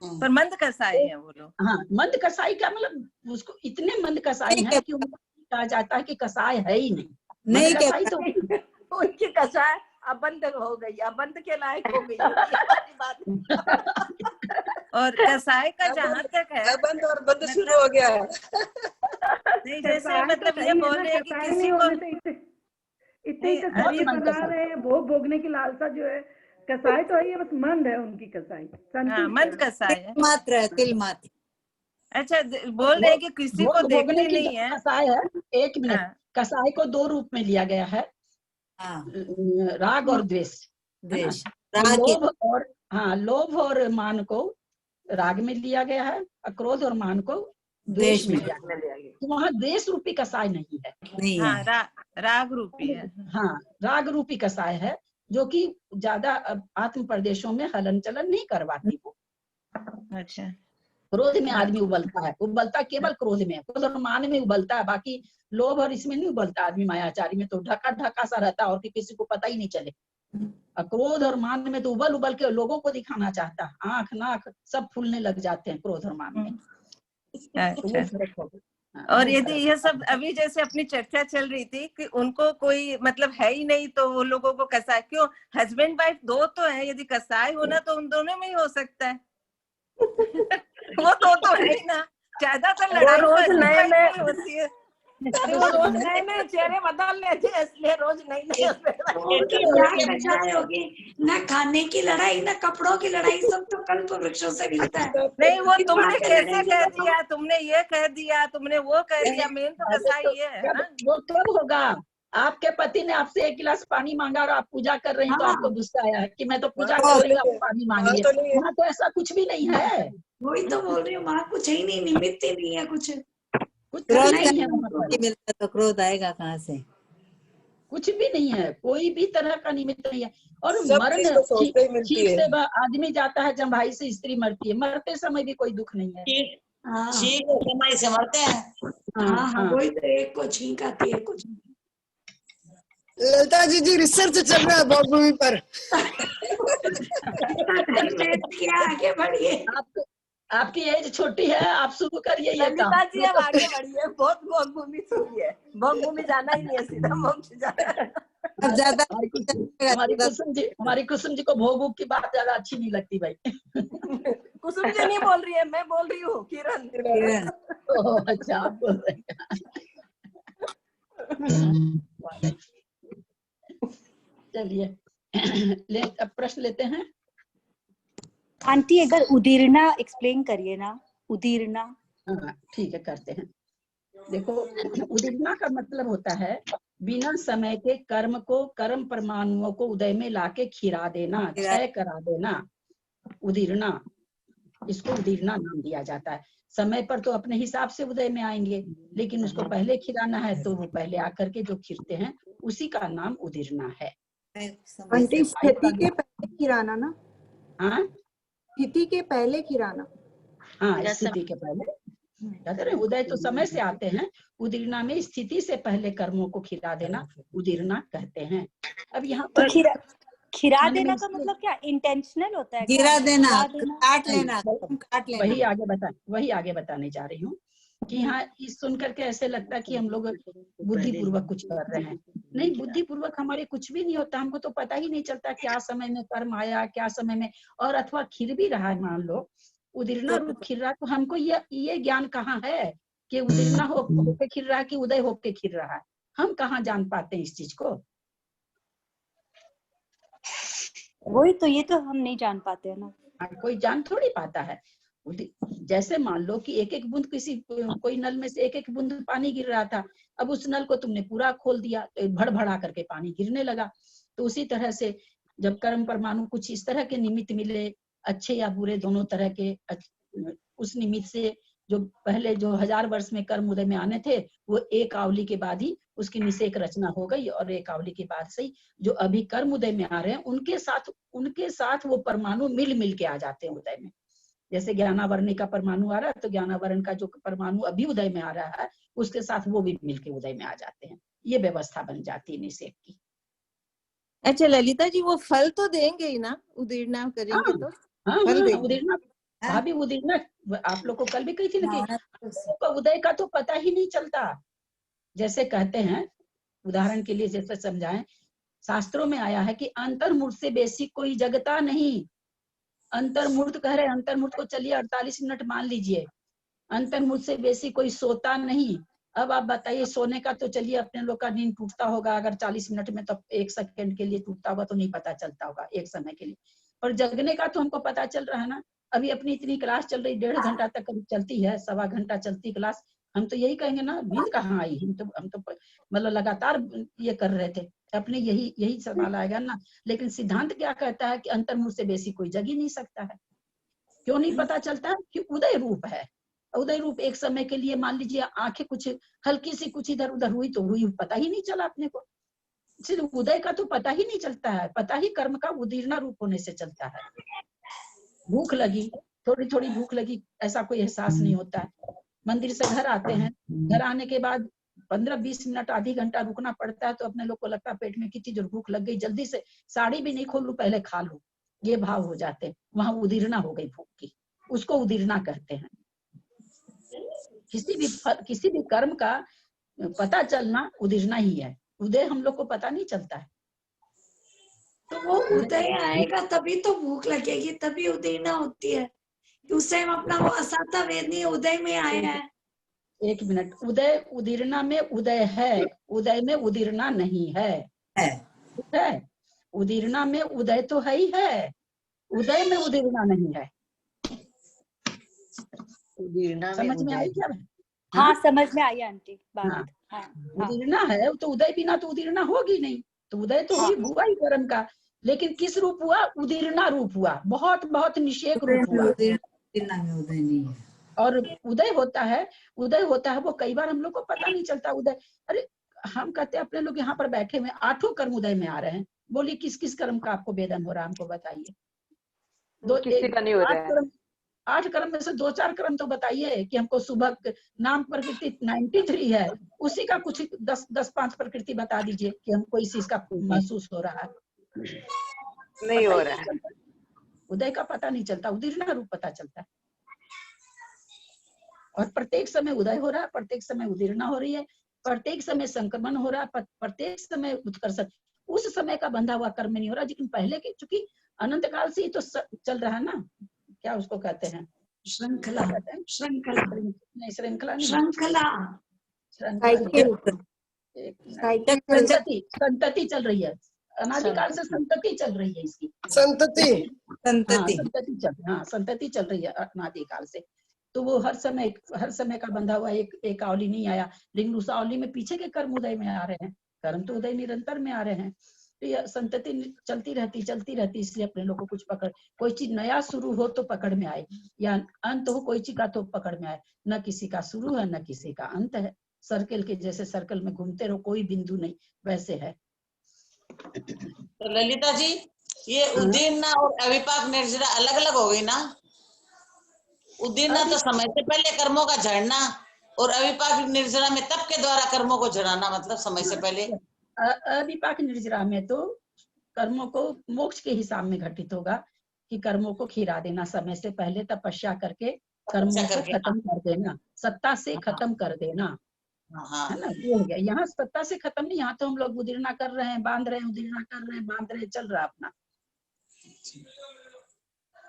पर मंद कसाई है वो लोग। हाँ, मंद कसाई का मतलब उसको इतने मंद कसाई है कि उनको कहा जाता है कि कसाई है ही नहीं कसाई तो उनकी कसाई अबंध हो गई, अबंध के लायक हो गई। और कसाई का जहाँ तक है बंद और बंद शुरू हो गया है। नहीं, जैसे मतलब ये बोल रहे हैं कि किसी को इतने कसाई बना रहे हैं, भोग भोगने की लालसा जो है, कसाई तो है ये, बस मंद है उनकी कसाई। मंद कसाई है, मात्र है, तिल मात्र। अच्छा, बोल रहे हैं कि किसी को देखने नहीं है। कसाई है, एक मिनट, कसाई को 2 रूप में लिया गया है, राग और द्वेष। लोभ और मान को राग में लिया गया है, क्रोध और मान को द्वेष में लिया गया है। तो वहाँ द्वेष रूपी कसाई नहीं है, राग रूपी है। हाँ, राग रूपी कसाई है जो कि ज्यादा आत्म प्रदेशों में हलन चलन नहीं करवाती वो। अच्छा, क्रोध में आदमी उबलता केवल क्रोध में, क्रोध और मान में उबलता है, बाकी लोभ और इसमें नहीं उबलता आदमी। मायाचारी में तो ढका सा रहता है और किसी को पता ही नहीं चले। क्रोध और मान में तो उबल के लोगों को दिखाना चाहता है, आंख नाक सब फूलने लग जाते हैं क्रोध और मान में। और यदि ये सब अभी जैसे अपनी चर्चा चल रही थी कि उनको कोई मतलब है ही नहीं तो वो लोगों को कसाई क्यों, हस्बैंड वाइफ 2 तो है, यदि कसाई होना तो उन दोनों में ही हो सकता है। वो तो है ही ना, ज्यादातर लड़ाई रोज नए होती है। रोज नए चेहरे बदल लेते हैं, इसलिए रोज नई कसाई होगी ना, खाने की लड़ाई ना कपड़ों की लड़ाई, सब तो कल्प वृक्षों से मिलता है। नहीं, वो तुमने कैसे कह दिया, तुमने ये कह दिया, तुमने वो कह दिया, मेन तो कसाई ये है ना। वो कब होगा, आपके पति ने आपसे 1 गिलास पानी मांगा और आप पूजा कर रही हैं तो आपको गुस्सा आया कि मैं तो पूजा कर रही हूँ, आप पानी मांगिए। वहाँ तो ऐसा कुछ भी नहीं है। वही तो बोल रही हूँ, वहाँ कुछ ही नहीं, निमित्त ही नहीं है कुछ। कुछ क्रोध नहीं है वहाँ पर, नहीं मिलता तो क्रोध आएगा कहाँ से? कुछ भी नहीं है, कोई भी तरह का निमित्त नहीं है। और सब मरण चीज तो सोचते ही मिलती ठीक है। से आदमी जाता है, जम्भाई से स्त्री मरती है, मरते समय भी कोई दुख नहीं है। हाँ ठीक है, कमाई से मरते हैं। हाँ हाँ, वही तो, एक को छींक आती है, कुछ ललिता जी रिसर्च चल रहा है भोगभूमि पर। क्या आगे बढ़िए। आपकी एज छोटी है, आप शुरू करिए ये काम। ललिता जी अब आगे बढ़िए, बहुत भोगभूमि सुनी है, भोगभूमि जाना ही नहीं है, सीधा मोक्ष जाना है। अब ज्यादा हमारी कुसुम जी को भोग की बात ज्यादा अच्छी नहीं लगती भाई। कुसुम जी नहीं बोल रही है, मैं बोल रही हूँ, किरण। ओह, अच्छा आप बोल रहे हैं। चलिए अब प्रश्न लेते हैं। आंटी अगर उदीरना एक्सप्लेन करिए ना, उदीरना। हाँ ठीक है, करते हैं। देखो, उदीरना का मतलब होता है बिना समय के कर्म को, कर्म परमाणुओं को उदय में लाके खिरा देना, क्षय करा देना, उदीरना, इसको उदीरना नाम दिया जाता है। समय पर तो अपने हिसाब से उदय में आएंगे, लेकिन उसको पहले खिराना है तो वो पहले आकर के जो खिरते हैं उसी का नाम उदीरना है। आंटी स्थिति के पहले खिराना ना? हाँ, स्थिति के पहले खिराना। हाँ, स्थिति के पहले, कहते हैं उदय तो समय से आते हैं, उदीरना में स्थिति से पहले कर्मों को खिरा देना उदीरना कहते हैं। अब यहाँ तो पर खिरा देना का मतलब क्या, इंटेंशनल होता है? गिरा देना, काट लेना। वही आगे बताने जा रही हूँ कि यहाँ इस सुन करके ऐसे लगता है कि हम लोग बुद्धि पूर्वक कुछ कर रहे हैं। नहीं, बुद्धि पूर्वक हमारे कुछ भी नहीं होता, हमको तो पता ही नहीं चलता क्या समय में कर्म आया, क्या समय में, और अथवा खिर भी रहा है, मान लो उदीरना रूप खिर रहा, तो हमको ये ज्ञान कहाँ है कि उदीरना होके खिर रहा है कि उदय होके खिर रहा है? हम कहाँ जान पाते हैं इस चीज को? वही तो, ये तो हम नहीं जान पाते हैं ना। कोई जान थोड़ी पाता है। जैसे मान लो कि एक एक बूंद कोई नल में से एक एक बूंद पानी गिर रहा था, अब उस नल को तुमने पूरा खोल दिया तो भड़भड़ा करके पानी गिरने लगा। तो उसी तरह से जब कर्म परमाणु कुछ इस तरह के निमित्त मिले, अच्छे या बुरे दोनों तरह के, उस निमित्त से जो पहले जो 1000 वर्ष में कर्म उदय में आने थे, वो एक आवली के बाद ही उसकी निषेक रचना हो गई, और एक आवली के बाद से ही जो अभी कर्म उदय में आ रहे हैं उनके साथ वो परमाणु मिल के आ जाते हैं उदय में। जैसे ज्ञानावरण का परमाणु आ रहा है तो ज्ञानावरण का जो परमाणु अभी उदय में आ रहा है उसके साथ वो भी मिलके उदय में आ जाते हैं। ये व्यवस्था बन जाती है निषेक की। अच्छा ललिता जी, वो फल तो देंगे ही ना, उदीरना करेंगे तो? हाँ, फल देंगे। उदीरना, भाभी उदीरना आप लोग को कल भी कही थी ना कि उदय का तो पता ही नहीं चलता। जैसे कहते हैं, उदाहरण के लिए जैसे समझाएं, शास्त्रों में आया है कि अंतर्मूर्त से बेसी कोई जगता नहीं। अंतर्मूर्त कह रहे, अंतर्मूर्त को चलिए 48 मिनट मान लीजिए, अंतर्मूर्त से बेसी कोई सोता नहीं। अब आप बताइए, सोने का तो चलिए अपने लोग का नींद टूटता होगा, अगर 40 मिनट में तो 1 सेकंड के लिए टूटता होगा तो नहीं पता चलता होगा एक समय के लिए, और जगने का तो हमको पता चल रहा है ना। अभी अपनी इतनी क्लास चल रही, 1.5 घंटा तक कभी चलती है, 1.25 घंटा चलती क्लास, हम तो यही कहेंगे ना, नींद कहाँ आई? हम तो मतलब लगातार ये कर रहे थे, अपने यही सवाल आएगा ना। लेकिन सिद्धांत क्या कहता है कि अंतर्मुख से बेसी कोई जग ही नहीं सकता है। क्यों नहीं पता चलता है? कि उदय रूप है। उदय रूप एक समय के लिए मान लीजिए आंखें कुछ हल्की सी कुछ इधर उधर हुई तो हुई, पता ही नहीं चला अपने को। सिर्फ उदय का तो पता ही नहीं चलता है, पता ही कर्म का उदीरना रूप होने से चलता है। भूख लगी, थोड़ी थोड़ी भूख लगी, ऐसा कोई एहसास नहीं होता है। मंदिर से घर आते हैं, घर आने के बाद 15-20 मिनट आधी घंटा रुकना पड़ता है, तो अपने लोग को लगता है पेट में कितनी जोर भूख लग गई, जल्दी से साड़ी भी नहीं खोलूं पहले खा लूं, ये भाव हो जाते हैं। वहां उदीरना हो गई भूख की, उसको उदीरना कहते हैं। किसी भी कर्म का पता चलना उदीरना ही है। उदय हम लोग को पता नहीं चलता है। तो वो उदय आएगा तभी तो भूख लगेगी, तभी उदीरना होती है। उस टाइम अपना वो असाता वेदनी उदय में आया है। 1 मिनट, उदय उदीरना में उदय है, उदय में उदीरना नहीं है। है उदीरना में उदय तो है ही है, उदय में उदीरना नहीं है। समझ में आई क्या? हाँ समझ में आई आंटी बात। हाँ, उदीरना है तो उदय बिना तो उदीरना होगी नहीं, तो उदय तो हुआ ही कर्म का, लेकिन किस रूप हुआ? उदीरना रूप हुआ, बहुत बहुत निषेक रूप हुआ। उदीरना में उदय नहीं है। और उदय होता है वो कई बार हम लोग को पता नहीं चलता उदय। अरे हम कहते हैं अपने लोग यहाँ पर बैठे हुए 8 कर्म उदय में आ रहे हैं, बोलिए किस किस कर्म का आपको वेदन हो रहा है, हमको बताइए। किसी का नहीं हो रहा है। 8 कर्म में से 2-4 कर्म तो बताइए कि हमको सुबह नाम प्रकृति 93 है, उसी का कुछ 10-5 प्रकृति बता दीजिए कि हमको इस चीज का महसूस हो रहा है। नहीं हो रहा है। उदय का पता नहीं चलता, उदीर्णा रूप पता चलता है। और प्रत्येक समय उदय हो रहा है, प्रत्येक समय उदीर्णा हो रही है, प्रत्येक समय संक्रमण हो रहा है, प्रत्येक समय उत्कर्ष। उस समय का बंधा हुआ कर्म नहीं हो रहा, लेकिन पहले के चूंकि अनंत काल से ही तो चल रहा है ना, क्या उसको कहते हैं, श्रृंखला श्रृंखला नहीं श्रृंखला नहीं, श्रृंखला संतति चल रही है, अनादिकाल से संतति चल रही है इसकी, संतति चल रही है अनादिकाल से। तो वो हर समय का बंधा हुआ एक आवली नहीं आया, लेकिन उस आवली में पीछे के कर्म उदय में आ रहे हैं, कर्म तो उदय निरंतर में आ रहे हैं। तो यह संतति चलती रहती, इसलिए अपने लोग को कुछ पकड़, कोई चीज नया शुरू हो तो पकड़ में आए, या अंत हो कोई चीज का तो पकड़ में आए। न किसी का शुरू है न किसी का अंत है, सर्कल के जैसे सर्कल में घूमते रहो, कोई बिंदु नहीं, वैसे है। तो ललिता जी, ये उदीर्णा और अविपाक निर्जरा अलग अलग हो गई ना? उदीर्णा तो समय से पहले कर्मों का झड़ना, और अविपाक निर्जरा में तप के द्वारा कर्मों को झड़ाना, मतलब समय से पहले। अविपाक निर्जरा में तो कर्मों को मोक्ष के हिसाब में घटित होगा कि कर्मों को खिरा देना, समय से पहले तपस्या करके कर्मों को खत्म कर देना, सत्ता से खत्म कर देना, है ना, ये हो गया। यहाँ सत्ता से खत्म नहीं, यहाँ तो हम लोग उदीर्णा कर रहे हैं, बांध रहे हैं, उदीर्णा कर रहे हैं, बांध रहे हैं, चल रहा अपना।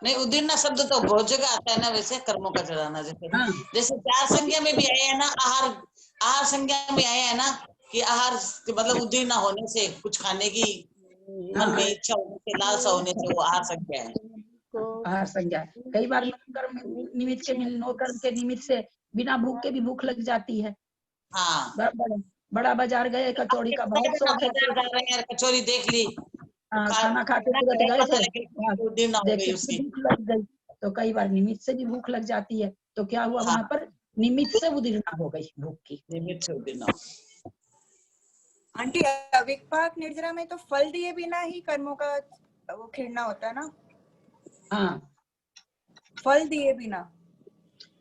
नहीं, उदीर्णा शब्द तो बहुत जगह आता है ना, वैसे कर्मों का चढ़ाना, जैसे 4 संज्ञा में भी आए है ना, आहार संज्ञा में आए है ना, कि आहार मतलब उदीर्णा होने से, कुछ खाने की मन में इच्छा होने से, लालसा होने से, वो आहार संज्ञा है। आहार संज्ञा कई बार कर्म निमित्त के नो कर्म के निमित्त से बिना भूख के भी भूख लग जाती है। हाँ, बड़ा बाजार गए, कचौड़ी का बहुत शौक है, कचौरी देख ली, खाना खाते तुरंत गए थे, भूख लग गई, तो कई बार निमित्त से भी भूख लग जाती है। तो क्या हुआ, वहां पर निमित्त से उदीर्णा हो गई भूख की, निमित्त से उदीर्णा। आंटी, अविपाक निर्जरा में तो फल दिए बिना ही कर्मों का वो खिरना होता है ना? हाँ, फल दिए बिना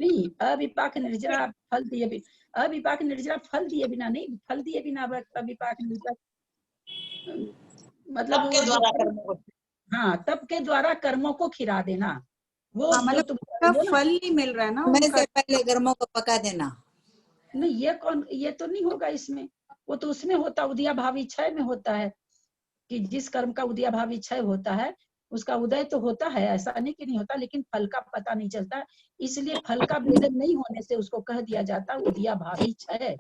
नहीं, अविपाक निर्जरा फल दिए बिना, अविपाक निर्जरा फल दिए बिना नहीं, फल दिए बिना अविपाक निर्जरा मतलब तब के द्वारा हाँ, तब के द्वारा कर्मों को खिरा देना, वो मतलब फल नहीं मिल रहा है ना, से पहले कर्मों को पका देना। नहीं, ये तो नहीं होगा इसमें, वो तो उसमें होता, उदया भावी क्षय में होता है, कि जिस कर्म का उदया भावी क्षय होता है उसका उदय तो होता है, ऐसा नहीं कि नहीं होता, लेकिन फल का पता नहीं चलता, इसलिए फल का वेदन नहीं होने से उसको कह दिया जाता उदया भावी क्षय।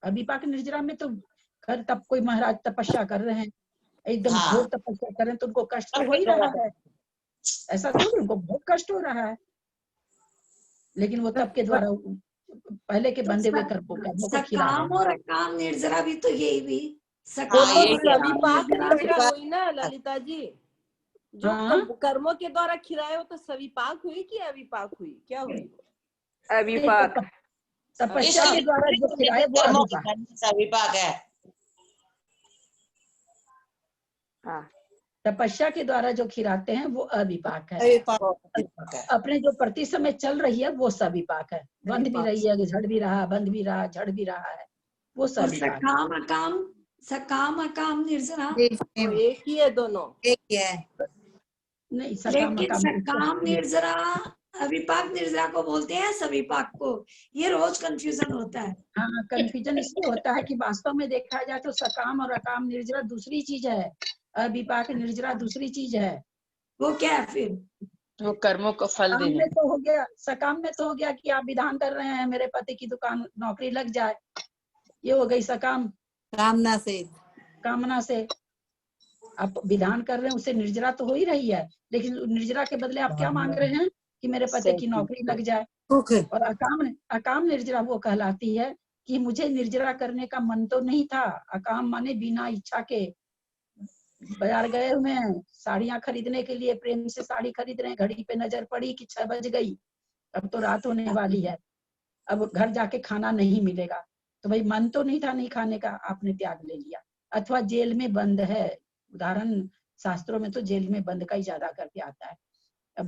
अविपाक निर्जरा में तो तब कोई महाराज तपस्या कर रहे हैं, एकदम घोर तपस्या कर रहे हैं, तो उनको कष्ट तो हो ही रहा है, ऐसा थोड़ी उनको बहुत कष्ट हो रहा है, लेकिन वो तब के द्वारा पहले के बंधे हुए कर्मों को खिला सकाम और अकाम निर्जरा भी तो यही भी सविपाक निर्जरा हुई ना ललिता जी, जो कर्मों के द्वारा खिलाए हो, तो सविपाक हुई कि अविपाक हुई, क्या हुई? अविपाक, तपस्या के द्वारा जो खिलाए वो अविपाक है। हाँ, तपस्या के द्वारा जो खिलाते हैं वो अविपाक है, अपने जो प्रति समय चल रही है वो सविपाक है, बंध भी रही है, झड़ भी रहा, बंध भी रहा, झड़ भी रहा है, वो सविपाक। सकाम अकाम निर्जरा एक ही है, दोनों एक ही है। नहीं, लेकिन सकाम निर्जरा अविपाक निर्जरा को बोलते हैं, सविपाक को, ये रोज कंफ्यूजन होता है। हाँ, कंफ्यूजन इसलिए होता है कि वास्तव में देखा जाए तो सकाम और अकाम निर्जरा दूसरी चीज है, अविपाक निर्जरा दूसरी चीज है। वो क्या है फिर? वो कर्मों को फल देना। में तो हो गया, सकाम में तो हो गया कि आप विधान कर रहे हैं मेरे पति की दुकान नौकरी लग जाए, ये हो गई सकाम, कामना से आप विधान कर रहे हैं, उससे निर्जरा तो हो ही रही है, लेकिन निर्जरा के बदले आप क्या मांग रहे हैं कि मेरे पति की नौकरी लग जाए। और अकाम निर्जरा वो कहलाती है कि मुझे निर्जरा करने का मन तो नहीं था, अकाम माने बिना इच्छा के, बाजार गए हुए हैं साड़ियां खरीदने के लिए, प्रेम से साड़ी खरीद रहे हैं, घड़ी पे नजर पड़ी कि 6 बज गई, अब तो रात होने वाली है, अब घर जाके खाना नहीं मिलेगा, तो भाई मन तो नहीं था नहीं खाने का, आपने त्याग ले लिया। अथवा जेल में बंद है, उदाहरण शास्त्रों में तो जेल में बंद का ही ज्यादा करके आता है। अब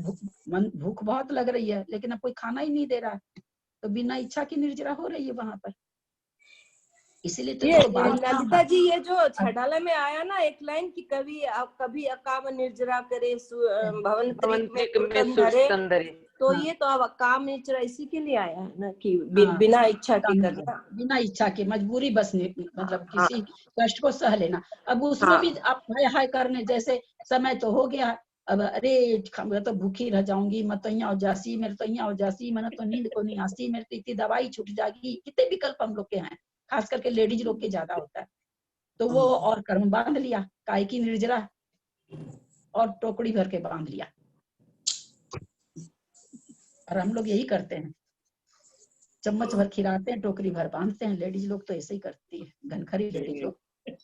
भूख बहुत लग रही है, लेकिन अब कोई खाना ही नहीं दे रहा है, तो बिना इच्छा की निर्जरा हो रही है वहां पर। इसीलिए तो ये इसको बाल ललिता जी, ये जो छठाला में आया ना एक लाइन कि कभी अकाम निर्जरा करे भवन त्रिक में धरे, तो ये तो अब अकाम निर्जरा इसी के लिए आया है ना कि बिना इच्छा के करना, बिना इच्छा के, मजबूरी बस मतलब किसी कष्ट को सह लेना। अब उसमें भी आप हाय हाय करने जैसे समय तो हो गया, अब अरे मैं तो भूखी रह जाऊंगी, मैं तो यहाँ हो जासी, मेरे तो यहाँ हो जासी, मैंने तो नींद को नहीं आसी, मेरे तो इतनी दवाई छूट जाएगी, कितने विकल्प हम लोग के हैं, खास करके लेडीज लोग के ज्यादा होता है। तो वो और कर्म बांध लिया, काय की निर्जरा, और टोकरी भर के बांध लिया। और हम लोग यही करते हैं, चम्मच भर खिलाते हैं, टोकरी भर बांधते हैं। लेडीज लोग तो ऐसे ही करती है, घनखरी लेडीज लोग,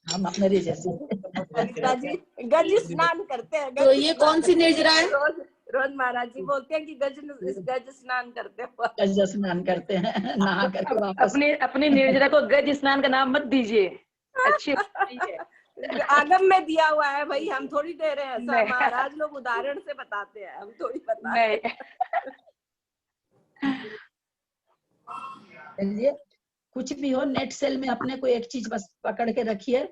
हम अपने जैसे। गज स्नान करते हैं। तो ये कौन सी निर्जरा है? रोज महाराज जी बोलते हैं कि गज स्नान करते हैं, गज स्नान करते हैं, नहा करके वापस। अपनी निर्जरा को गज स्नान का नाम मत दीजिए, अच्छी है। आगम में दिया हुआ है भाई, हम थोड़ी दे रहे हैं ऐसा, महाराज लोग उदाहरण से बताते हैं, हम थोड़ी बताते हैं। चलिए, कुछ भी हो, नेट सेल में अपने को एक चीज बस पकड़ के रखिए,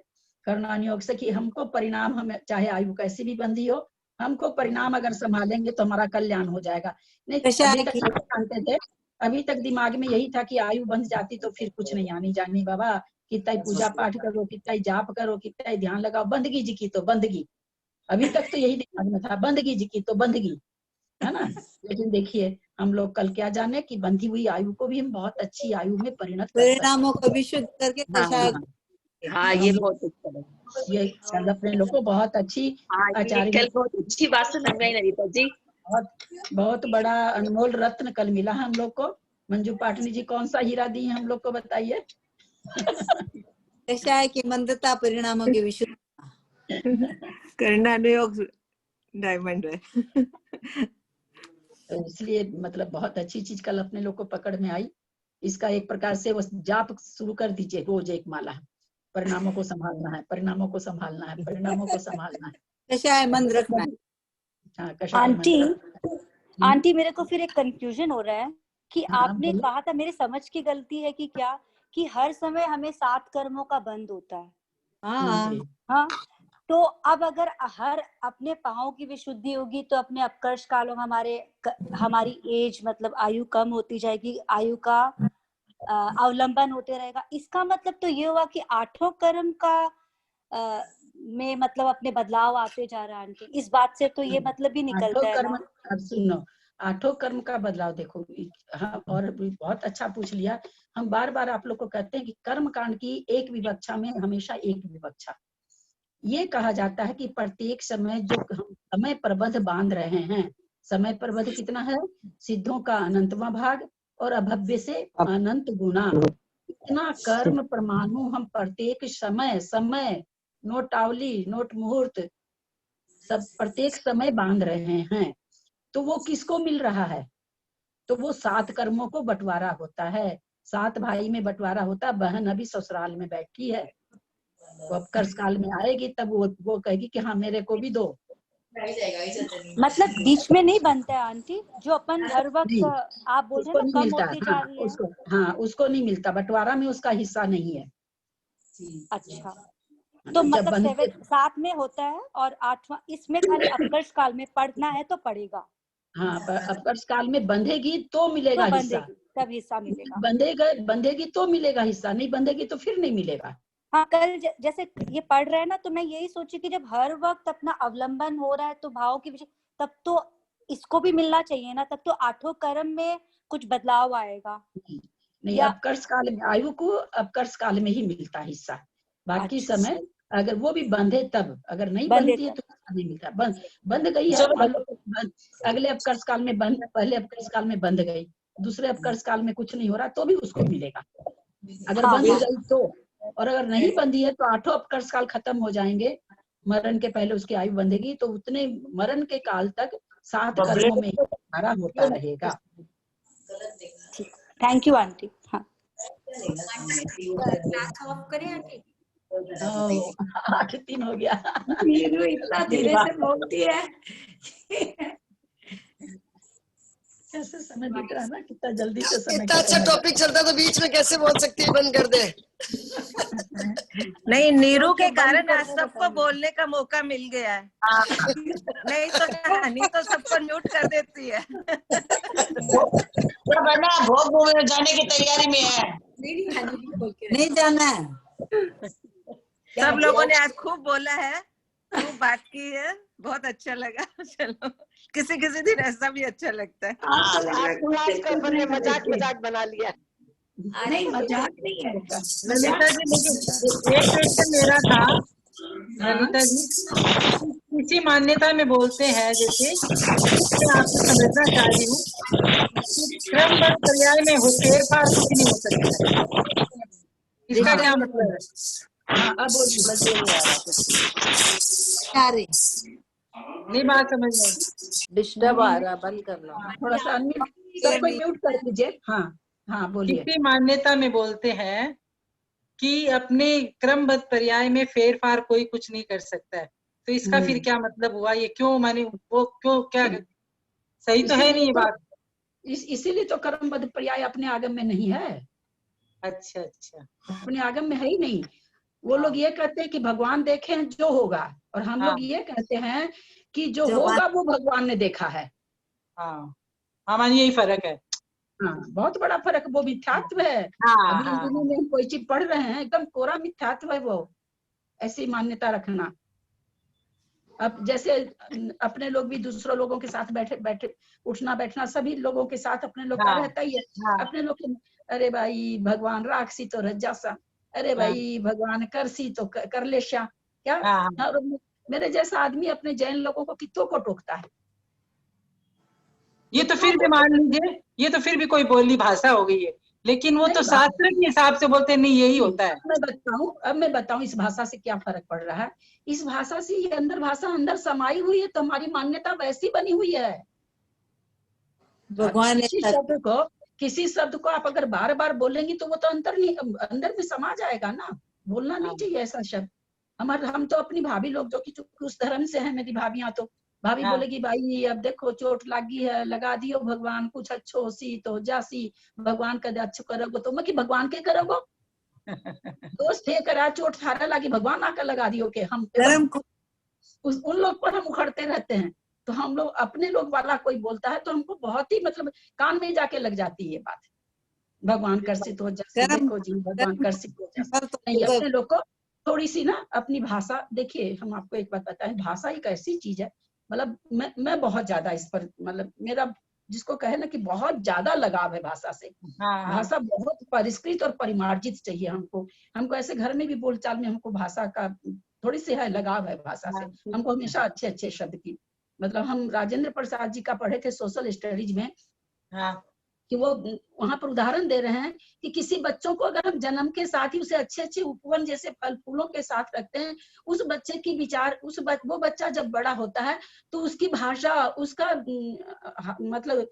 कर्णानुयोग से, कि हमको परिणाम, हमें चाहे आयु कैसी भी बंधी हो, हमको परिणाम अगर संभालेंगे तो हमारा कल्याण हो जाएगा। नहीं अभी तक जानते थे, अभी तक दिमाग में यही था कि आयु बंध जाती तो फिर कुछ नहीं आनी जानी बाबा, कितना पूजा पाठ करो, कितना जाप करो, कितना ध्यान लगाओ, बंदगी जी की तो बंदगी। अभी तक तो यही दिमाग में था, बंदगी जी की तो बंदगी, है ना। लेकिन देखिए हम लोग कल क्या जाने कि बंधी हुई आयु को भी हम बहुत अच्छी आयु में परिणत कर परिणामों को विशुद्ध करके कषाय। हाँ ये बहुत अच्छा है, ये कल अपने लोग को बहुत अच्छी आचार्य, कल बहुत अच्छी बात सुन गई ललिता जी। बहुत बड़ा अनमोल रत्न कल मिला हम लोग को। मंजू पाटनी जी कौन सा हीरा दी हम लोग को बताइए? कषाय की मंदता परिणामों की विशुद्ध। कर्णानुयोग डायमंड है। तो इसलिए मतलब बहुत अच्छी चीज कल अपने लोग को पकड़ में आई। इसका एक प्रकार से वो जाप शुरू कर दीजिए, रोज एक माला, परिणामों को संभालना है, परिणामों को संभालना है, परिणामों को संभालना है, कषाय मंद रखना है। आंटी मेरे को फिर एक कंफ्यूजन हो रहा है कि आपने कहा था, मेरे समझ की गलती है कि क्या, कि हर समय हमें 7 कर्मों का बंध होता है। हाँ, तो अब अगर हर अपने पाँव की विशुद्धि होगी तो अपने अपकर्ष कालों हमारी एज मतलब आयु कम होती जाएगी, आयु का अवलंबन होते रहेगा। इसका मतलब तो ये हुआ कि 8 कर्म का में मतलब अपने बदलाव आते जा रहा है। इस बात से तो ये मतलब भी निकलता है ना। अब सुनो, 8 कर्म का बदलाव देखो। हाँ, और बहुत अच्छा पूछ लिया। हम बार बार आप लोग को कहते हैं कि कर्म कांड की एक विवक्षा में हमेशा एक विवक्षा ये कहा जाता है कि प्रत्येक समय जो हम समय प्रबद्ध बांध रहे हैं, समय प्रबद्ध कितना है? सिद्धों का अनंतवां भाग और अभव्य से अनंत गुना, इतना कर्म परमाणु हम प्रत्येक समय नोट आवली, नोट मुहूर्त, सब प्रत्येक समय बांध रहे हैं। तो वो किसको मिल रहा है? तो वो 7 कर्मों को बंटवारा होता है, 7 भाई में बंटवारा होता है। बहन अभी ससुराल में बैठी है, वो अब कर्ज काल में आएगी तब वो कहेगी कि हाँ मेरे को भी दो। मतलब बीच में नहीं बनता है आंटी, जो अपन हर वक्त आप बोल रहे हैं ना कम होती जा रही है। उसको नहीं मिलता, बंटवारा में उसका हिस्सा नहीं है। अच्छा, तो मतलब 7 में होता है और 8वां इसमें खाली अपकर्ष काल में पढ़ना है तो पढ़ेगा। हाँ, अपकर्ष काल में बंधेगी तो मिलेगा हिस्सा, तब हिस्सा मिलेगा। बंधेगी तो मिलेगा हिस्सा, नहीं बंधेगी तो फिर नहीं मिलेगा। हाँ, कल जैसे ये पढ़ रहे हैं ना, तो मैं यही सोची कि जब हर वक्त अपना अवलंबन हो रहा है तो भाव की विषय, तब तो इसको भी मिलना चाहिए ना, तब तो 8 कर्म में कुछ बदलाव आएगा। नहीं, अपकर्ष काल में आयु को अपकर्ष काल में ही मिलता हिस्सा, बाकी समय अगर वो भी बंधे तब, अगर नहीं बंधती है तो नहीं मिलता। बंध गई है, अगले अपकर्ष काल में पहले अपकर्ष काल में बंध गई, दूसरे अपकर्ष काल में कुछ नहीं हो रहा तो भी उसको मिलेगा, अगर बंध गई तो। और अगर नहीं बंधी है तो 8 अपकर्ष काल खत्म हो जाएंगे, मरण के पहले उसकी आयु बंधेगी, तो उतने मरण के काल तक 7 कर्मों में ही सारा होता रहेगा। Thank you aunty. हाँ क्लास ऑफ करें आंटी? 8:03 हो गया। नीरू इतना धीरे से बोलती है। कैसे समय बीत रहा है ना, कितना जल्दी से समय इतना अच्छा टॉपिक चलता तो बीच में कैसे बोल सकती है, बंद कर दे। नहीं, नीरू के कारण आज सबको बोलने का मौका मिल गया है। नहीं तो सबको म्यूट कर देती है। वो बना भोग घूमने जाने की तैयारी में है। नहीं जाना है। सब लोगों ने आज खूब बोला है, खूब बात की है, बहुत अच्छा लगा। चलो किसी किसी दिन ऐसा भी अच्छा लगता है। मजाक बना लिया। नहीं मजाक नहीं है। ललिता जी, लेकिन एक क्वेश्चन मेरा था ललिता जी, किसी मान्यता में बोलते हैं, जैसे मैं आपसे समझना चाह रही हूँ, क्रमबद्ध पर्याय में हो फेरफार कुछ नहीं हो सकता, इसका क्या मतलब है? अब नहीं बात समझ में। डिस्टर्ब आ रहा, बंद करना। थोड़ा सा सबको म्यूट कर दीजिए। हाँ हाँ बोलिए। किसी मान्यता में बोलते हैं कि अपने क्रमबद्ध पर्याय में फेरफार कोई कुछ नहीं कर सकता है, तो इसका फिर क्या मतलब हुआ? ये क्यों माने, वो क्यों, क्या सही तो है नहीं ये बात? इसीलिए तो कर्मबद्ध पर्याय अपने आगम में नहीं है। अच्छा अच्छा, अपने आगम में है ही नहीं। वो लोग ये कहते हैं कि भगवान देखें जो होगा, और हम लोग ये कहते हैं कि जो होगा वो भगवान ने देखा है। हाँ हमारी यही फर्क है। हाँ बहुत बड़ा फर्क, वो मिथ्यात्व है। अभी इन दिनों में हम कोई चीज पढ़ रहे हैं, एकदम कोरा मिथ्यात्व है वो, ऐसी मान्यता रखना। अब जैसे अपने लोग भी दूसरों लोगों के साथ बैठे उठना बैठना सभी लोगों के साथ अपने लोग का रहता ही है। अपने लोग अरे भाई भगवान राक्षसी तो रज्जा सा, अरे भाई भगवान करसी तो कर ले श्या, क्या मेरे जैसा आदमी अपने जैन लोगों को कितों को टोकता है। ये तो फिर भी मान लीजिए, ये तो फिर भी कोई बोली भाषा हो गई है, लेकिन वो तो शास्त्र के हिसाब से बोलते नहीं, यही होता है। अब मैं बताऊं इस भाषा से क्या फर्क पड़ रहा है। इस भाषा से ये अंदर भाषा अंदर समाई हुई है, तो हमारी मान्यता वैसी बनी हुई है। भगवान किसी शब्द को आप अगर बार बार बोलेंगी तो वो तो अंदर में समा जाएगा ना। बोलना नहीं चाहिए ऐसा शब्द। हम तो अपनी भाभी लोग जो कि उस धर्म से है, मेरी भाभियां तो भाभी बोलेगी भाई अब देखो चोट लगी है, लगा दियो भगवान कुछ अच्छो सी तो जासी, भगवान का अच्छो करोगे तो मैं कि भगवान के करोगो दोस्त थे करा चोट थारा लगी भगवान आकर लगा दियो के हम उन लोग पर हम उखड़ते रहते हैं। तो हम लोग अपने लोग वाला कोई बोलता है तो हमको बहुत ही मतलब कान में जाके लग जाती है ये बात, भगवान कर्षित हो जाए, देखो जी भगवान कर्षित हो जाए। नहीं, अपने लोग को थोड़ी सी ना अपनी भाषा देखिए। हम आपको एक बात बताएं, भाषा एक ऐसी चीज है, मतलब मैं बहुत ज्यादा इस पर मतलब मेरा जिसको कहे ना कि बहुत ज्यादा लगाव है भाषा से। भाषा बहुत परिष्कृत और परिमार्जित चाहिए हमको ऐसे घर में भी बोलचाल में हमको भाषा का थोड़ी सी है लगाव है भाषा से। हमको हमेशा अच्छे अच्छे शब्द की मतलब हम राजेंद्र प्रसाद जी का पढ़े थे सोशल स्टडीज में कि वो वहां पर उदाहरण दे रहे हैं कि किसी बच्चों को अगर हम जन्म के साथ ही उसे अच्छे अच्छे उपवन जैसे फल फूलों के साथ रखते हैं, उस बच्चे की विचार वो बच्चा जब बड़ा होता है तो उसकी भाषा उसका मतलब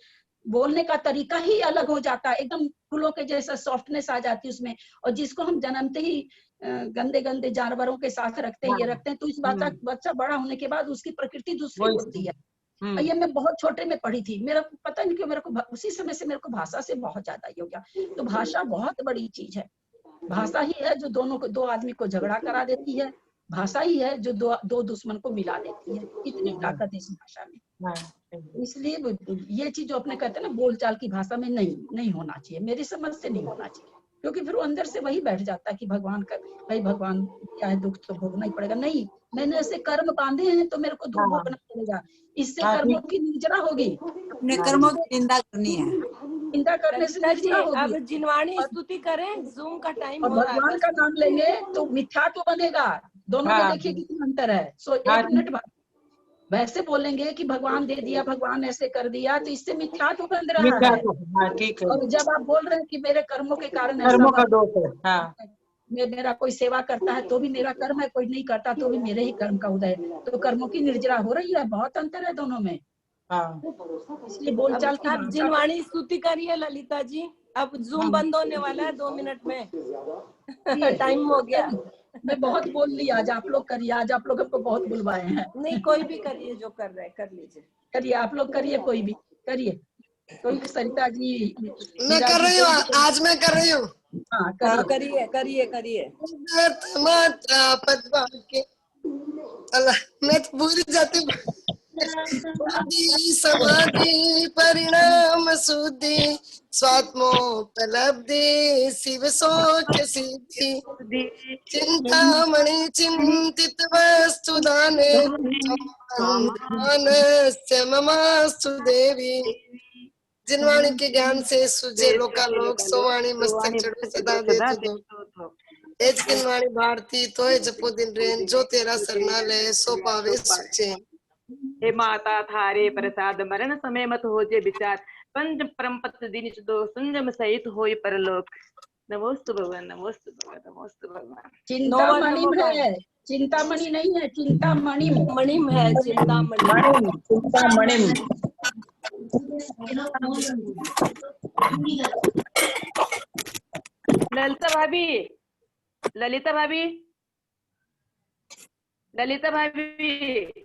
बोलने का तरीका ही अलग हो जाता है, एकदम फूलों के जैसा सॉफ्टनेस आ जाती है उसमें। और जिसको हम जन्मते ही गंदे गंदे जानवरों के साथ रखते हैं तो इस बच्चा बड़ा होने के बाद उसकी प्रकृति दूसरी होती है। ये मैं बहुत छोटे में पढ़ी थी, मेरा पता नहीं क्यों मेरे को उसी समय से मेरे को भाषा से बहुत ज्यादा ही हो गया। तो भाषा बहुत बड़ी चीज है। भाषा ही है जो दो आदमी को झगड़ा करा देती है, भाषा ही है जो दो दुश्मन को मिला देती है। इतनी ताकत है इस भाषा में। इसलिए ये चीज जो अपने कहते हैं ना बोलचाल की भाषा में नहीं होना चाहिए, मेरी समझ से नहीं होना चाहिए, क्योंकि फिर वो अंदर से वही बैठ जाता है कि भगवान का भाई भगवान क्या है, दुख तो भोगना ही पड़ेगा। नहीं, मैंने ऐसे कर्म बांधे हैं तो मेरे को दुख भोगना पड़ेगा, इससे कर्मों की निंदा होगी, अपने कर्मों की निंदा करनी है, निंदा करने से निंदा होगी। अब जिनवाणी स्तुति करें, जूम का टाइम हो रहा है, भगवान का नाम लेंगे तो मिथ्या तो बनेगा। दोनों में देखिए कितना अंतर है। सो 1 मिनट बाद वैसे बोलेंगे कि भगवान दे दिया, भगवान ऐसे कर दिया, तो इससे मिथ्या तो बन रहा है। और जब आप बोल रहे हैं कि मेरे कर्मों के कारण ऐसा मेरा कोई सेवा करता है तो भी मेरा कर्म है, कोई नहीं करता तो भी मेरे ही कर्म का उदय है, तो कर्मों की निर्जरा हो रही है। बहुत अंतर है दोनों में। हाँ इसलिए बोलचाल की अब भाषा जिनवाणी स्तुति करिए ललिता जी। अब जूम बंद होने वाला है 2 मिनट में। टाइम हो गया। मैं बहुत बोल ली, आज आप लोग करिए, आज आप लोग हमको बहुत बुलवाए हैं। नहीं, कोई भी करिए, जो कर रहे हैं कर लीजिए। करिए, आप लोग करिए, कोई भी करिए, कोई सरिता जी, मैं कर रही हूँ, आज मैं कर रही हूँ। हाँ हाँ, करिए करिए करिए। मात्रा पदवा के अल्लाह, मैं तो भूल जाती हूँ। समाधि परिणाम शुद्धि स्वात्मोपलब्धि शिव सौख्य सिद्धि चिंतामणि चिंतित वस्तु दाने ममास्तु देवी। जिनवाणी के ज्ञान से सुजे लोकालोक सोवाणी मस्तक चढ़ो सदा दे तुझो। एज जिनवाणी भारती तो जपो दिन रेन जो तेरा शरणालय सो पावे सुचे। हे माता थारे प्रसाद मरण समय मत हो जे विचार पंच परमपत दिन दो संजम सहित होय परलोक। नमोस्तु भगवान, नमोस्तु भगवान, नमोस्तु भगवान। चिंतामणि है, चिंतामणि नहीं है, चिंतामणि मणिम है, चिंतामणि। ललिता भाभी, ललिता भाभी, ललिता भाभी।